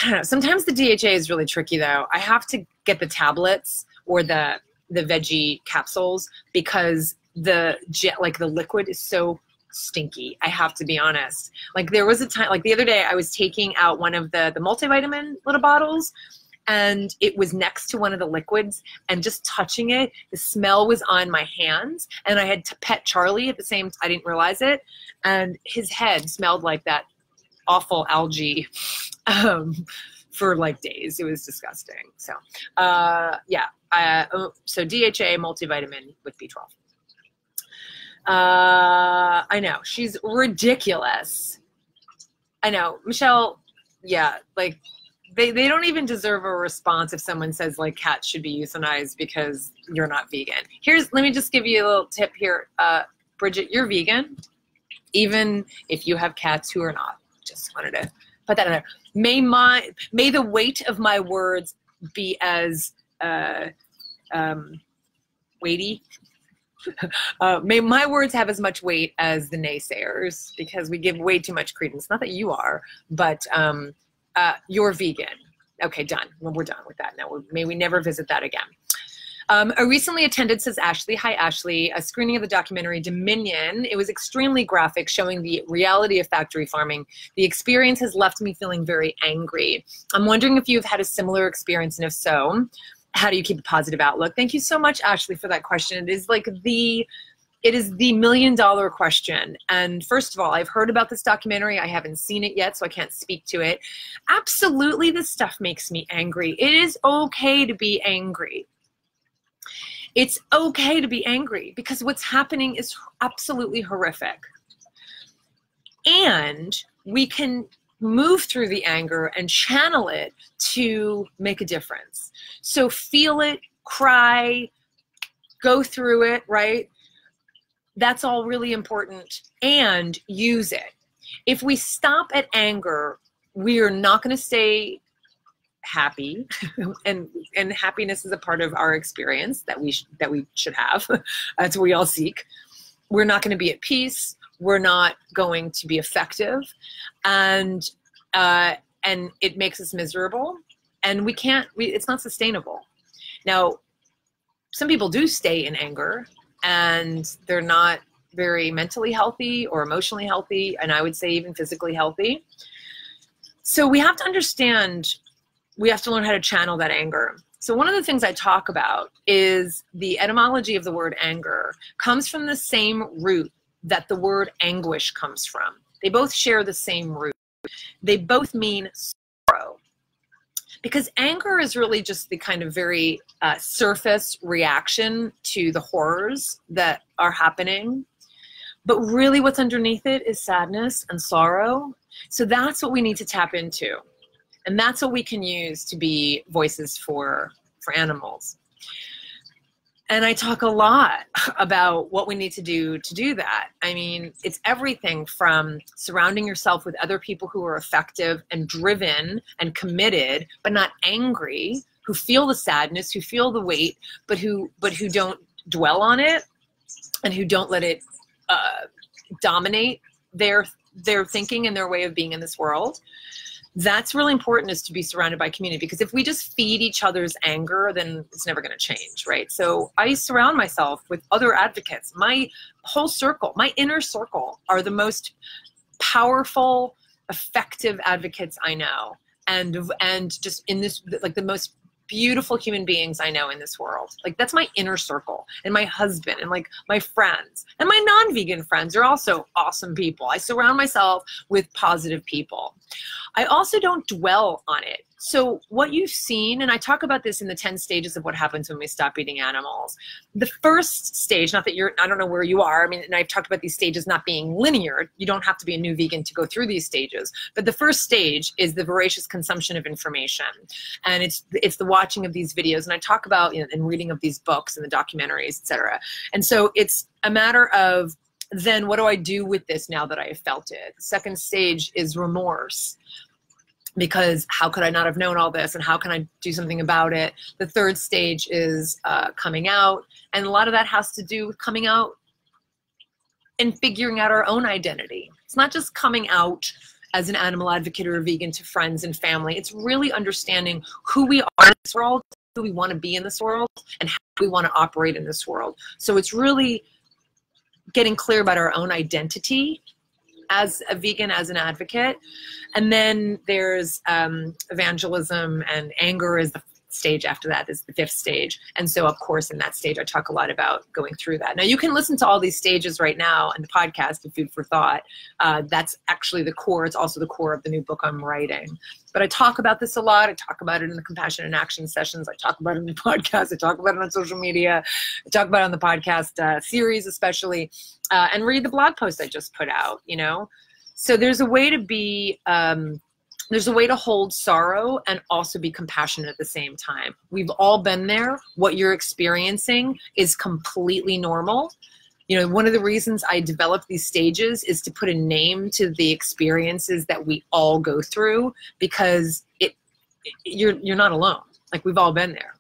don't know. Sometimes the DHA is really tricky though. I have to get the tablets or the veggie capsules because the liquid is so stinky. I have to be honest. Like there was a time, like the other day I was taking out one of the multivitamin little bottles and it was next to one of the liquids and just touching it, the smell was on my hands and I had to pet Charlie at the same time. I didn't realize it. And his head smelled like that awful algae for like days. It was disgusting. So yeah, so DHA multivitamin with B12. I know, she's ridiculous. I know, Michelle, yeah, like, They don't even deserve a response if someone says like cats should be euthanized because you're not vegan. Let me just give you a little tip here. Bridget, you're vegan, even if you have cats who are not. Just wanted to put that in there. May the weight of my words be as weighty. May my words have as much weight as the naysayers because we give way too much credence. Not that you are, but you're vegan. Okay, done. Well, we're done with that now. May we never visit that again. I recently attended, says Ashley, hi Ashley, a screening of the documentary Dominion. It was extremely graphic, showing the reality of factory farming. The experience has left me feeling very angry. I'm wondering if you've had a similar experience, and if so, how do you keep a positive outlook? Thank you so much, Ashley, for that question. It is the $1 million question. And first of all, I've heard about this documentary. I haven't seen it yet, so I can't speak to it. Absolutely, this stuff makes me angry. It is okay to be angry. It's okay to be angry because what's happening is absolutely horrific. And we can move through the anger and channel it to make a difference. So feel it, cry, go through it, right? That's all really important, and use it. If we stop at anger, we are not going to stay happy, and happiness is a part of our experience that we should have. That's what we all seek. We're not going to be at peace. We're not going to be effective, and it makes us miserable, and it's not sustainable. Now, some people do stay in anger, and they're not very mentally healthy or emotionally healthy, and I would say even physically healthy. So we have to understand, we have to learn how to channel that anger. So one of the things I talk about is the etymology of the word anger comes from the same root that the word anguish comes from. They both share the same root. They both mean sorrow. Because anger is really just the kind of very surface reaction to the horrors that are happening. But really what's underneath it is sadness and sorrow. So that's what we need to tap into. And that's what we can use to be voices for animals. And I talk a lot about what we need to do that. I mean, it's everything from surrounding yourself with other people who are effective and driven and committed, but not angry, who feel the sadness, who feel the weight, but who don't dwell on it, and who don't let it dominate their thinking and their way of being in this world. That's really important, is to be surrounded by community, because if we just feed each other's anger, then it's never going to change, right? So I surround myself with other advocates. My whole circle, my inner circle, are the most powerful, effective advocates I know. And just in this, like, the most beautiful human beings I know in this world. Like, that's my inner circle, and my husband, and like my friends, and my non-vegan friends are also awesome people. I surround myself with positive people. I also don't dwell on it. So what you've seen, and I talk about this in the 10 stages of what happens when we stop eating animals. The first stage, not that I don't know where you are. I mean, and I've talked about these stages not being linear. You don't have to be a new vegan to go through these stages. But the first stage is the voracious consumption of information. And it's the watching of these videos. And I talk about, and reading of these books and the documentaries, etc. And so it's a matter of, then what do I do with this now that I have felt it? The second stage is remorse. Because how could I not have known all this, and how can I do something about it? The third stage is coming out, and a lot of that has to do with coming out and figuring out our own identity. It's not just coming out as an animal advocate or a vegan to friends and family. It's really understanding who we are in this world, who we want to be in this world, and how we want to operate in this world. So it's really getting clear about our own identity as a vegan, as an advocate. And then there's evangelism, and anger is the stage after that, is the fifth stage. And so, of course, in that stage, I talk a lot about going through that. Now, you can listen to all these stages right now in the podcast of Food for Thought. That's actually the core. It's also the core of the new book I'm writing. But I talk about this a lot. I talk about it in the Compassion and Action sessions. I talk about it in the podcast. I talk about it on social media. I talk about it on the podcast series, especially. And read the blog post I just put out, So there's a way to be, there's a way to hold sorrow and also be compassionate at the same time. We've all been there. What you're experiencing is completely normal. One of the reasons I developed these stages is to put a name to the experiences that we all go through, because you're not alone. Like, we've all been there.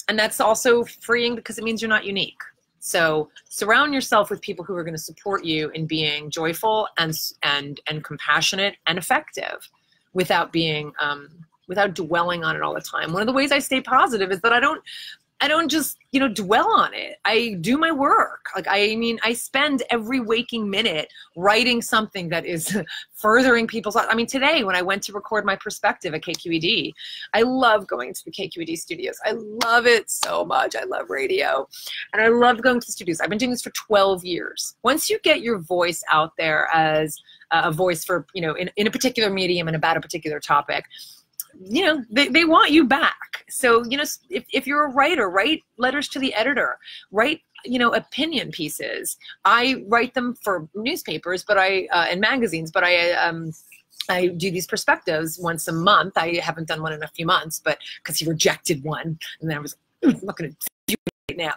And that's also freeing, because it means you're not unique. So surround yourself with people who are going to support you in being joyful and compassionate and effective, without being without dwelling on it all the time. One of the ways I stay positive is that I don't I don't just, you know, dwell on it. I do my work. Like, I mean, I spend every waking minute writing something that is furthering people's lives. I mean, today when I went to record my perspective at KQED, I love going to the KQED studios. I love it so much. I love radio and I love going to the studios. I've been doing this for 12 years. Once you get your voice out there as a voice for, you know, in a particular medium and about a particular topic, you know, they want you back. So, you know, if you're a writer, write letters to the editor, write, you know, opinion pieces. I write them for newspapers, but and magazines, but I do these perspectives once a month. I haven't done one in a few months, but because he rejected one, and then I was looking at you right now.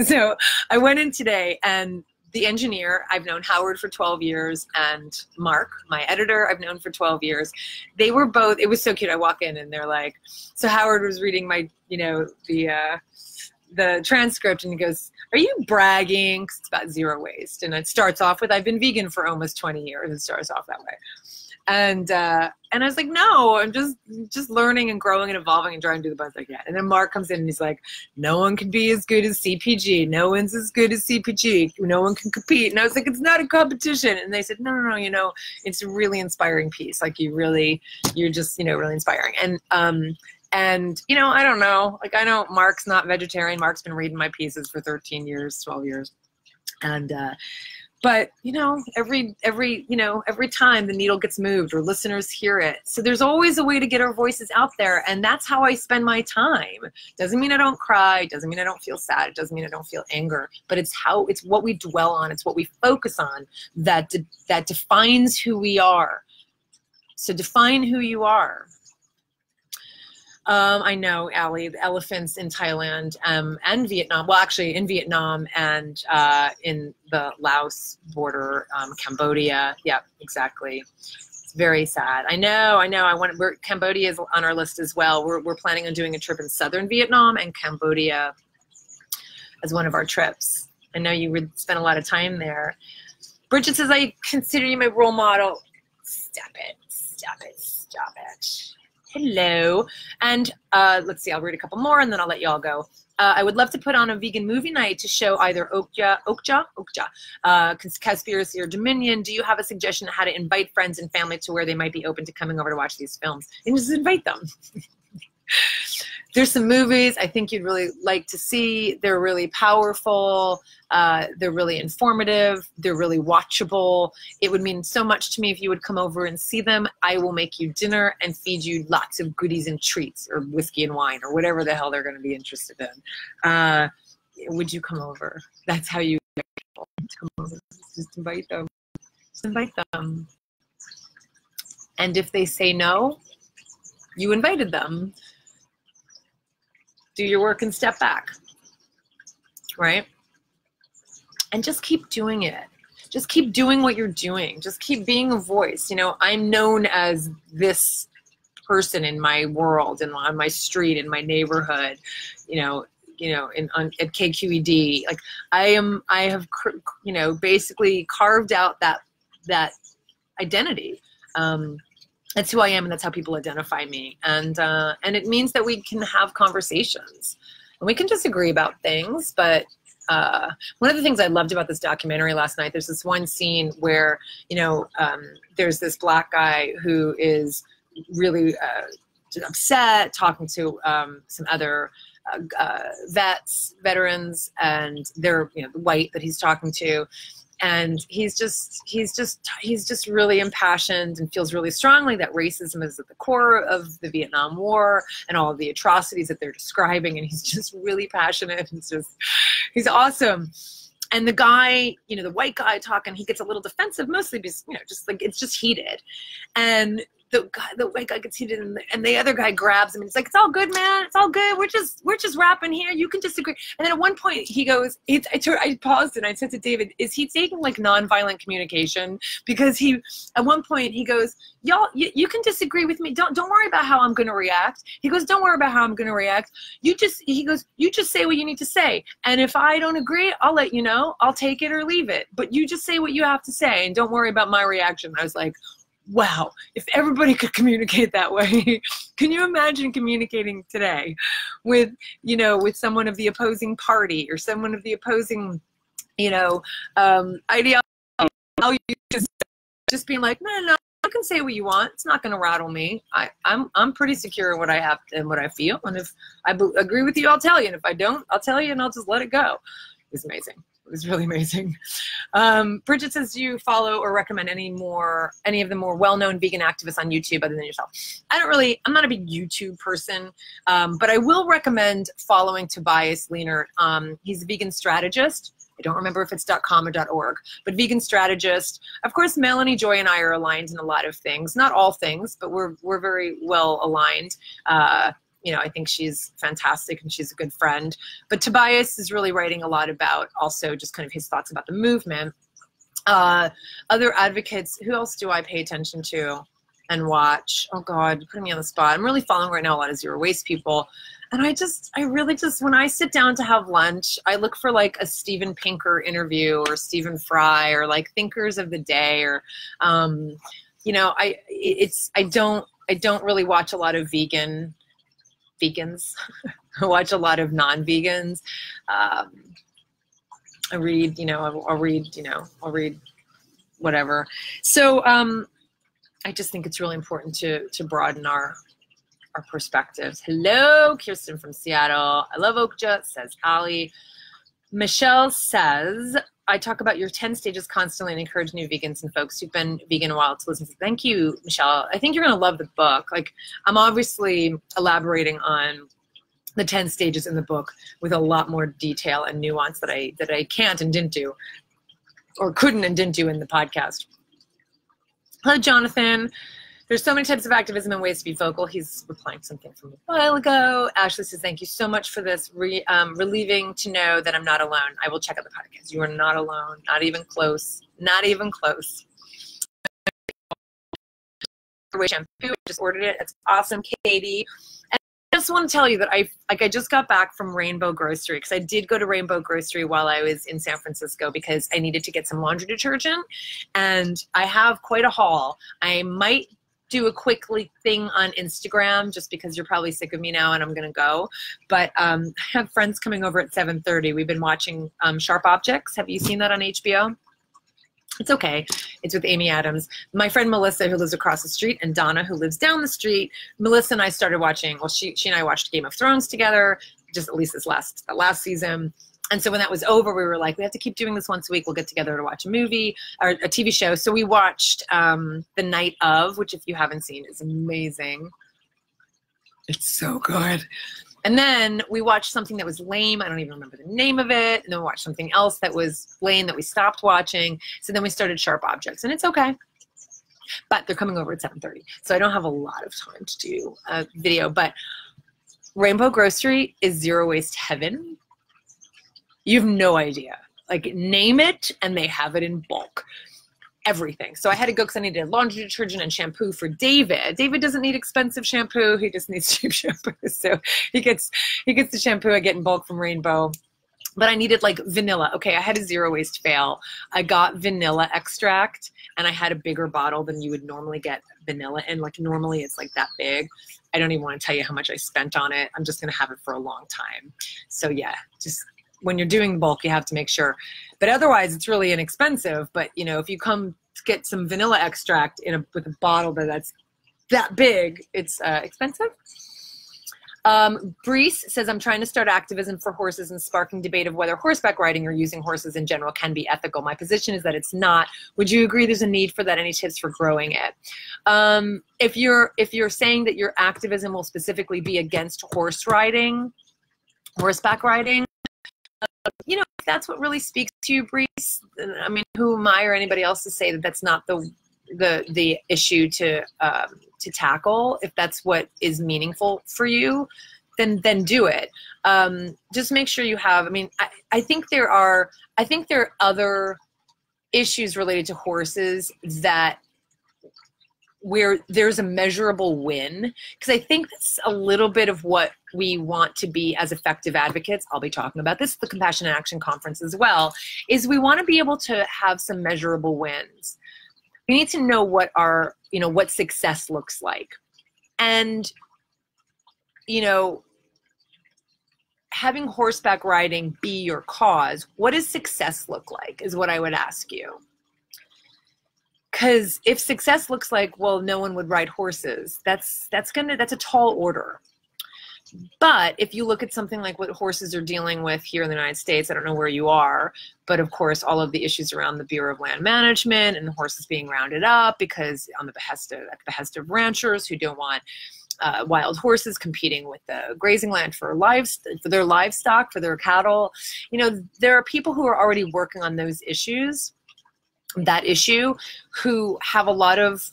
So I went in today, and the engineer, I've known Howard for 12 years, and Mark, my editor, I've known for 12 years. They were both, it was so cute. I walk in and they're like, so Howard was reading my, you know, the transcript, and he goes, "Are you bragging?" 'Cause it's about zero waste. And it starts off with, "I've been vegan for almost 20 years. It starts off that way. And I was like, no, I'm just learning and growing and evolving and trying to do the best I can. And then Mark comes in and he's like, no one can be as good as CPG. No one's as good as CPG. No one can compete. And I was like, it's not a competition. And they said, no, you know, it's a really inspiring piece. Like you're just, you know, really inspiring. And, you know, I don't know, like, I know Mark's not vegetarian. Mark's been reading my pieces for 13 years, 12 years. And, but, you know, every time the needle gets moved or listeners hear it. So there's always a way to get our voices out there. And that's how I spend my time. Doesn't mean I don't cry. Doesn't mean I don't feel sad. It doesn't mean I don't feel anger. But it's what we dwell on. It's what we focus on that defines who we are. So define who you are. I know, Allie, the elephants in Thailand and Vietnam. Well, actually, in Vietnam and in the Laos border, Cambodia. Yeah, exactly. It's very sad. I know. Cambodia is on our list as well. We're planning on doing a trip in southern Vietnam and Cambodia as one of our trips. I know you would spend a lot of time there. Bridget says, I consider you my role model. Stop it. Stop it. Stop it. Hello. And let's see, I'll read a couple more and then I'll let you all go. I would love to put on a vegan movie night to show either Okja, Conspiracy or Dominion. Do you have a suggestion on how to invite friends and family to where they might be open to coming over to watch these films? And just invite them. There's some movies I think you'd really like to see. They're really powerful. They're really informative. They're really watchable. It would mean so much to me if you would come over and see them. I will make you dinner and feed you lots of goodies and treats or whiskey and wine or whatever the hell they're going to be interested in. Would you come over? That's how you get people to come over. Just invite them. Just invite them. And if they say no, you invited them. Do your work and step back, right? And just keep doing it. Just keep doing what you're doing. Just keep being a voice. You know, I'm known as this person in my world and on my street, in my neighborhood, at KQED. Like I have, you know, basically carved out that identity. That's who I am, and that's how people identify me. And it means that we can have conversations. And we can disagree about things, but one of the things I loved about this documentary last night, there's this one scene where, you know, there's this black guy who is really upset, talking to some other veterans, and they're, you know, the white that he's talking to. And he's just really impassioned and feels really strongly that racism is at the core of the Vietnam War and all of the atrocities that they're describing. And he's just really passionate. He's awesome. And the guy, you know, the white guy talking, he gets a little defensive, mostly because, you know, just like it's just heated. And the white guy gets heated, and the other guy grabs him and he's like, it's all good, man. It's all good. We're just rapping here. You can disagree. And then at one point he goes, I paused and I said to David, is he taking like nonviolent communication? Because at one point he goes, y'all, you can disagree with me. Don't worry about how I'm going to react. He goes, don't worry about how I'm going to react. He goes, you just say what you need to say. And if I don't agree, I'll let you know. I'll take it or leave it. But you just say what you have to say and don't worry about my reaction. I was like, wow, if everybody could communicate that way, can you imagine communicating today with, you know, with someone of the opposing party or someone of the opposing, you know, ideology, just being like, no, no, no, you can say what you want. It's not going to rattle me. I'm pretty secure in what I have and what I feel. And if I agree with you, I'll tell you. And if I don't, I'll tell you and I'll just let it go. It was amazing. It was really amazing. Bridget says, do you follow or recommend any of the more well-known vegan activists on YouTube other than yourself? I'm not a big YouTube person, but I will recommend following Tobias Lehnert. He's a vegan strategist. I don't remember if it's .com or .org, but vegan strategist. Of course, Melanie Joy and I are aligned in a lot of things, not all things, but we're very well aligned. You know, I think she's fantastic and she's a good friend. But Tobias is really writing a lot about also just kind of his thoughts about the movement. Other advocates, who else do I pay attention to and watch? Oh God, you're putting me on the spot. I'm really following right now a lot of zero waste people. And I really just, when I sit down to have lunch, I look for like a Steven Pinker interview or Stephen Fry or like thinkers of the day or, you know, I don't really watch a lot of vegans. I watch a lot of non-vegans. I read, you know, I'll read whatever. So I just think it's really important to broaden our perspectives. Hello, Kirsten from Seattle. I love Okja, says Ali. Michelle says, I talk about your 10 stages constantly and encourage new vegans and folks who've been vegan a while to listen to. Thank you, Michelle. I think you're going to love the book. Like, I'm obviously elaborating on the 10 stages in the book with a lot more detail and nuance that I can't and didn't do, or couldn't and didn't do in the podcast. Hello, Jonathan. There's so many types of activism and ways to be vocal. He's replying to something from a while ago. Ashley says, thank you so much for this. Relieving to know that I'm not alone. I will check out the podcast. You are not alone. Not even close. Not even close. Shampoo. I just ordered it. It's awesome, Katie. And I just want to tell you that I just got back from Rainbow Grocery, because I did go to Rainbow Grocery while I was in San Francisco because I needed to get some laundry detergent. And I have quite a haul. I might do a quick thing on Instagram just because you're probably sick of me now and I'm going to go. But I have friends coming over at 7:30. We've been watching Sharp Objects. Have you seen that on HBO? It's okay. It's with Amy Adams. My friend Melissa, who lives across the street, and Donna, who lives down the street. Melissa and I started watching, well, she and I watched Game of Thrones together, just at least the last season. And so when that was over, we were like, we have to keep doing this once a week. We'll get together to watch a movie or a TV show. So we watched The Night Of, which if you haven't seen is amazing. It's so good. And then we watched something that was lame. I don't even remember the name of it. And then we watched something else that was lame that we stopped watching. So then we started Sharp Objects, and it's okay. But they're coming over at 7:30. So I don't have a lot of time to do a video. But Rainbow Grocery is zero waste heaven. You have no idea. Like, name it, and they have it in bulk. Everything. So I had to go because I needed laundry detergent and shampoo for David. David doesn't need expensive shampoo. He just needs cheap shampoo. So he gets the shampoo I get in bulk from Rainbow. But I needed like vanilla. Okay, I had a zero waste fail. I got vanilla extract, and I had a bigger bottle than you would normally get vanilla in. Like, normally it's like that big. I don't even want to tell you how much I spent on it. I'm just going to have it for a long time. So yeah, just when you're doing bulk, you have to make sure. But otherwise, it's really inexpensive. But, you know, if you come to get some vanilla extract with a bottle that's that big, it's expensive. Brees says, I'm trying to start activism for horses and sparking debate of whether horseback riding or using horses in general can be ethical. My position is that it's not. Would you agree there's a need for that? Any tips for growing it? If you're saying that your activism will specifically be against horseback riding, you know, if that's what really speaks to you, Brees, I mean, who am I or anybody else to say that that's not the issue to tackle? If that's what is meaningful for you, then do it. Just make sure you have. I mean, I think there are other issues related to horses that where there's a measurable win, because I think that's a little bit of what we want to be as effective advocates. I'll be talking about this at the Compassion in Action Conference as well, is we want to be able to have some measurable wins. we need to know what our, what success looks like. And, having horseback riding be your cause, what does success look like is what I would ask you. Because if success looks like, well, no one would ride horses, that's a tall order. But if you look at something like what horses are dealing with here in the United States, I don't know where you are, but of course, all of the issues around the Bureau of Land Management and the horses being rounded up because at the behest of ranchers who don't want wild horses competing with the grazing land for their livestock, for their cattle. There are people who are already working on those issues, that issue, who have a lot of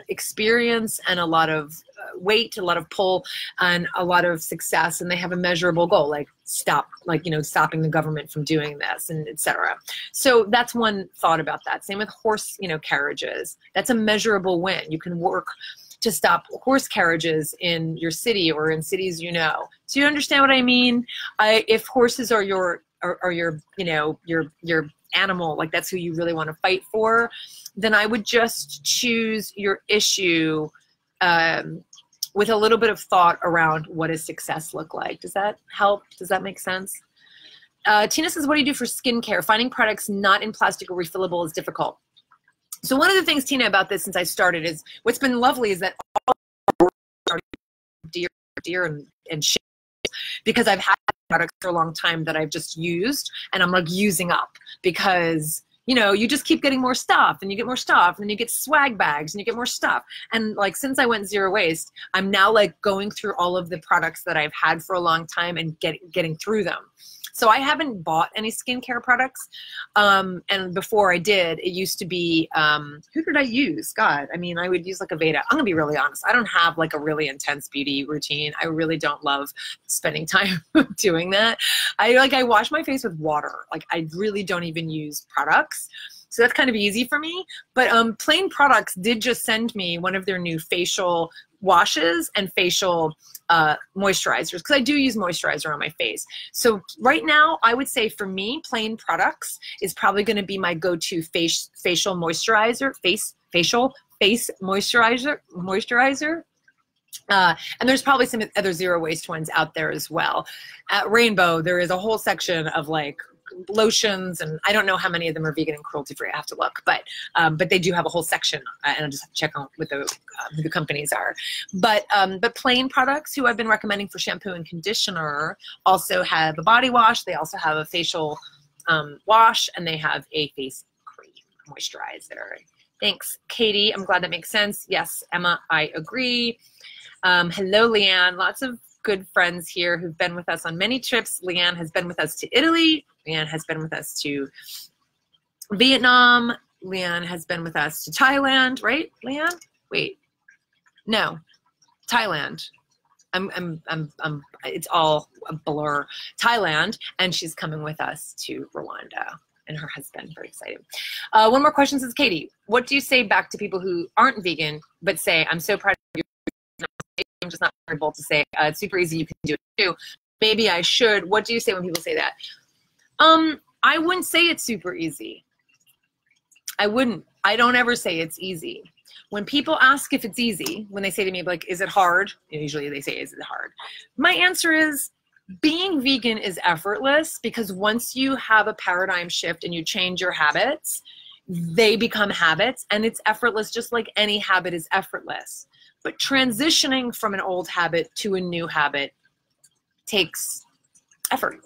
experience and a lot of weight, a lot of pull, and a lot of success, and they have a measurable goal, like stopping the government from doing this, and etc. So that's one thought about that. Same with horse, carriages. That's a measurable win. You can work to stop horse carriages in your city or in cities. So you understand what I mean? If horses are your animal, like that's who you really want to fight for, then I would just choose your issue with a little bit of thought around what does success look like. Does that help? Does that make sense? Tina says, what do you do for skincare? Finding products not in plastic or refillable is difficult. So one of the things, Tina, about this since I started is what's been lovely is that all are dear and shit, because I've had products for a long time that I've just used and I'm like using up because you just keep getting more stuff and you get more stuff and then you get swag bags and you get more stuff. And like, since I went zero waste, I'm now like going through all of the products that I've had for a long time and getting through them. So I haven't bought any skincare products. And before I did, it used to be, who did I use? God, I mean, I would use like Aveda. I'm gonna be really honest. I don't have like a really intense beauty routine. I really don't love spending time doing that. I wash my face with water. Like I really don't even use products. So that's kind of easy for me. But Plain Products did just send me one of their new facial washes and facial moisturizers, because I do use moisturizer on my face. So right now, I would say for me, Plain Products is probably going to be my go-to facial moisturizer, facial face moisturizer. And there's probably some other zero waste ones out there as well. At Rainbow, there is a whole section of like lotions, and I don't know how many of them are vegan and cruelty free. I have to look, but they do have a whole section, and I'll just have to check on what who the companies are. But Plain Products, who I've been recommending for shampoo and conditioner, also have a body wash. They also have a facial wash, and they have a face cream moisturizer. Thanks, Katie. I'm glad that makes sense. Yes, Emma, I agree. Hello, Leanne. Lots of good friends here who've been with us on many trips. Leanne has been with us to Italy. Leanne has been with us to Vietnam. Leanne has been with us to Thailand, right, Leanne? Wait, no, Thailand. It's all a blur. Thailand, and she's coming with us to Rwanda and her husband. Very excited. One more question, says Katie. What do you say back to people who aren't vegan but say, I'm so proud of you? I'm just not able to say, it's super easy, you can do it too. Maybe I should. What do you say when people say that? I wouldn't say it's super easy. I wouldn't. I don't ever say it's easy. When people ask if it's easy, when they say to me, like, is it hard? Usually they say, is it hard? My answer is, being vegan is effortless, because once you have a paradigm shift and you change your habits, they become habits, and it's effortless, just like any habit is effortless. But transitioning from an old habit to a new habit takes effort.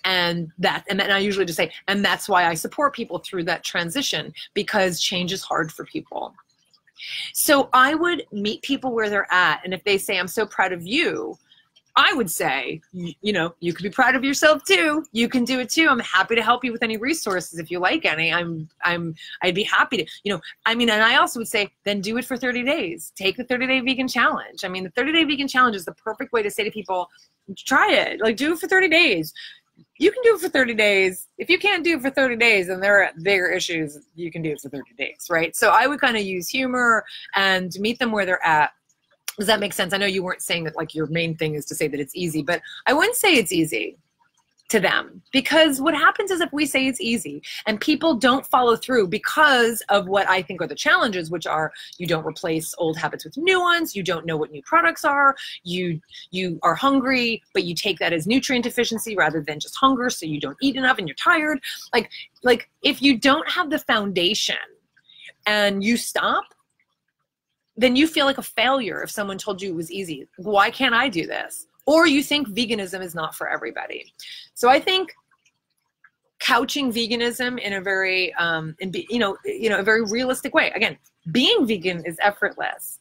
And then I usually just say, and that's why I support people through that transition, because change is hard for people. So I would meet people where they're at. And if they say, I'm so proud of you, I would say, you could be proud of yourself too. You can do it too. I'm happy to help you with any resources if you like any. I'd be happy to, and I also would say, then do it for 30 days. Take the 30-day vegan challenge. I mean, the 30-day vegan challenge is the perfect way to say to people, try it. Like, do it for 30 days. You can do it for 30 days. If you can't do it for 30 days, then there are bigger issues. You can do it for 30 days, right? So I would kind of use humor and meet them where they're at. Does that make sense? I know you weren't saying that like your main thing is to say that it's easy, but I wouldn't say it's easy. to them. Because what happens is if we say it's easy and people don't follow through because of what I think are the challenges, which are you don't replace old habits with new ones, you don't know what new products are, you are hungry, but you take that as nutrient deficiency rather than just hunger, so you don't eat enough and you're tired. Like if you don't have the foundation and you stop, then you feel like a failure if someone told you it was easy. Why can't I do this? Or you think veganism is not for everybody. So I think couching veganism in a very, a very realistic way. Again, being vegan is effortless,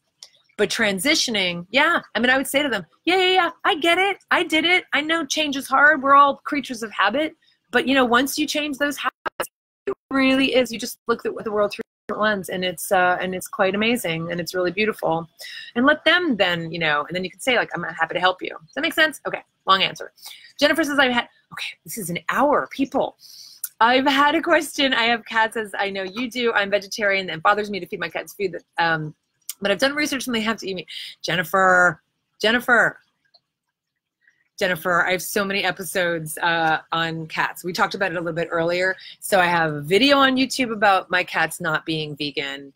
but transitioning, yeah. I mean, I would say to them, yeah, I get it. I did it. I know change is hard. We're all creatures of habit. But, once you change those habits, it really is. You just look at the world through lens, and it's quite amazing, and it's really beautiful. And let them then, and then you can say, like, I'm happy to help you. Does that make sense? Okay, long answer. Jennifer says, okay, this is an hour, people. I've had a question. I have cats, as I know you do. I'm vegetarian, and it bothers me to feed my cats food that, but I've done research and they have to eat me. Jennifer, I have so many episodes on cats. We talked about it a little bit earlier. So I have a video on YouTube about my cats not being vegan.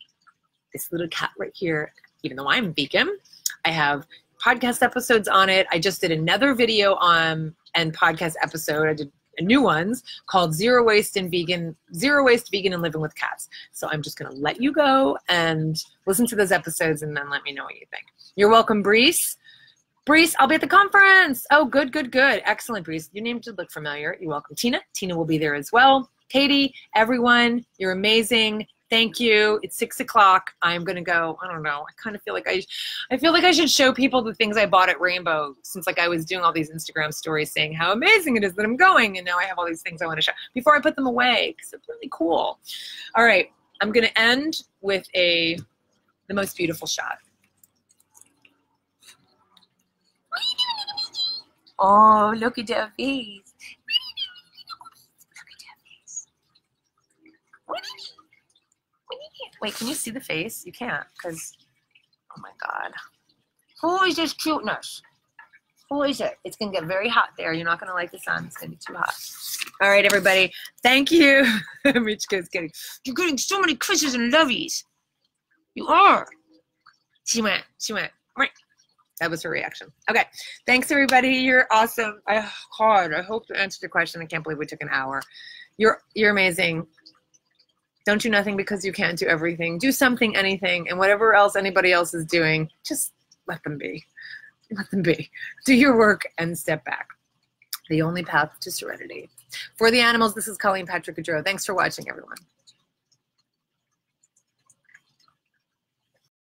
This little cat right here, even though I'm vegan, I have podcast episodes on it. I just did another video and podcast episode. I did new ones called Zero Waste Vegan and Living with Cats. So I'm just going to let you go and listen to those episodes and then let me know what you think. You're welcome, Brees. Brees, I'll be at the conference. Oh, good. Excellent, Brees. Your name did look familiar. You're welcome. Tina will be there as well. Katie, everyone, you're amazing. Thank you. It's 6 o'clock. I'm going to go. I don't know. I kind of feel like I should show people the things I bought at Rainbow, since I was doing all these Instagram stories saying how amazing it is that I'm going. And now I have all these things I want to show before I put them away, because it's really cool. All right. I'm going to end with the most beautiful shot. Oh, look at that face. Look at that face. Wait, can you see the face? You can't, because, oh my God. Who is this cuteness? Who is it? It's going to get very hot there. You're not going to like the sun. It's going to be too hot. All right, everybody. Thank you. Michiko's kidding. You're getting so many kisses and lovies. You are. She went. Right. That was her reaction. Okay. Thanks, everybody. You're awesome. God, I hope to answer the question. I can't believe we took an hour. You're amazing. Don't do nothing because you can't do everything. Do something, anything, and whatever else anybody else is doing, just let them be. Let them be. Do your work and step back. The only path to serenity. For the animals, this is Colleen Patrick-Goudreau. Thanks for watching, everyone.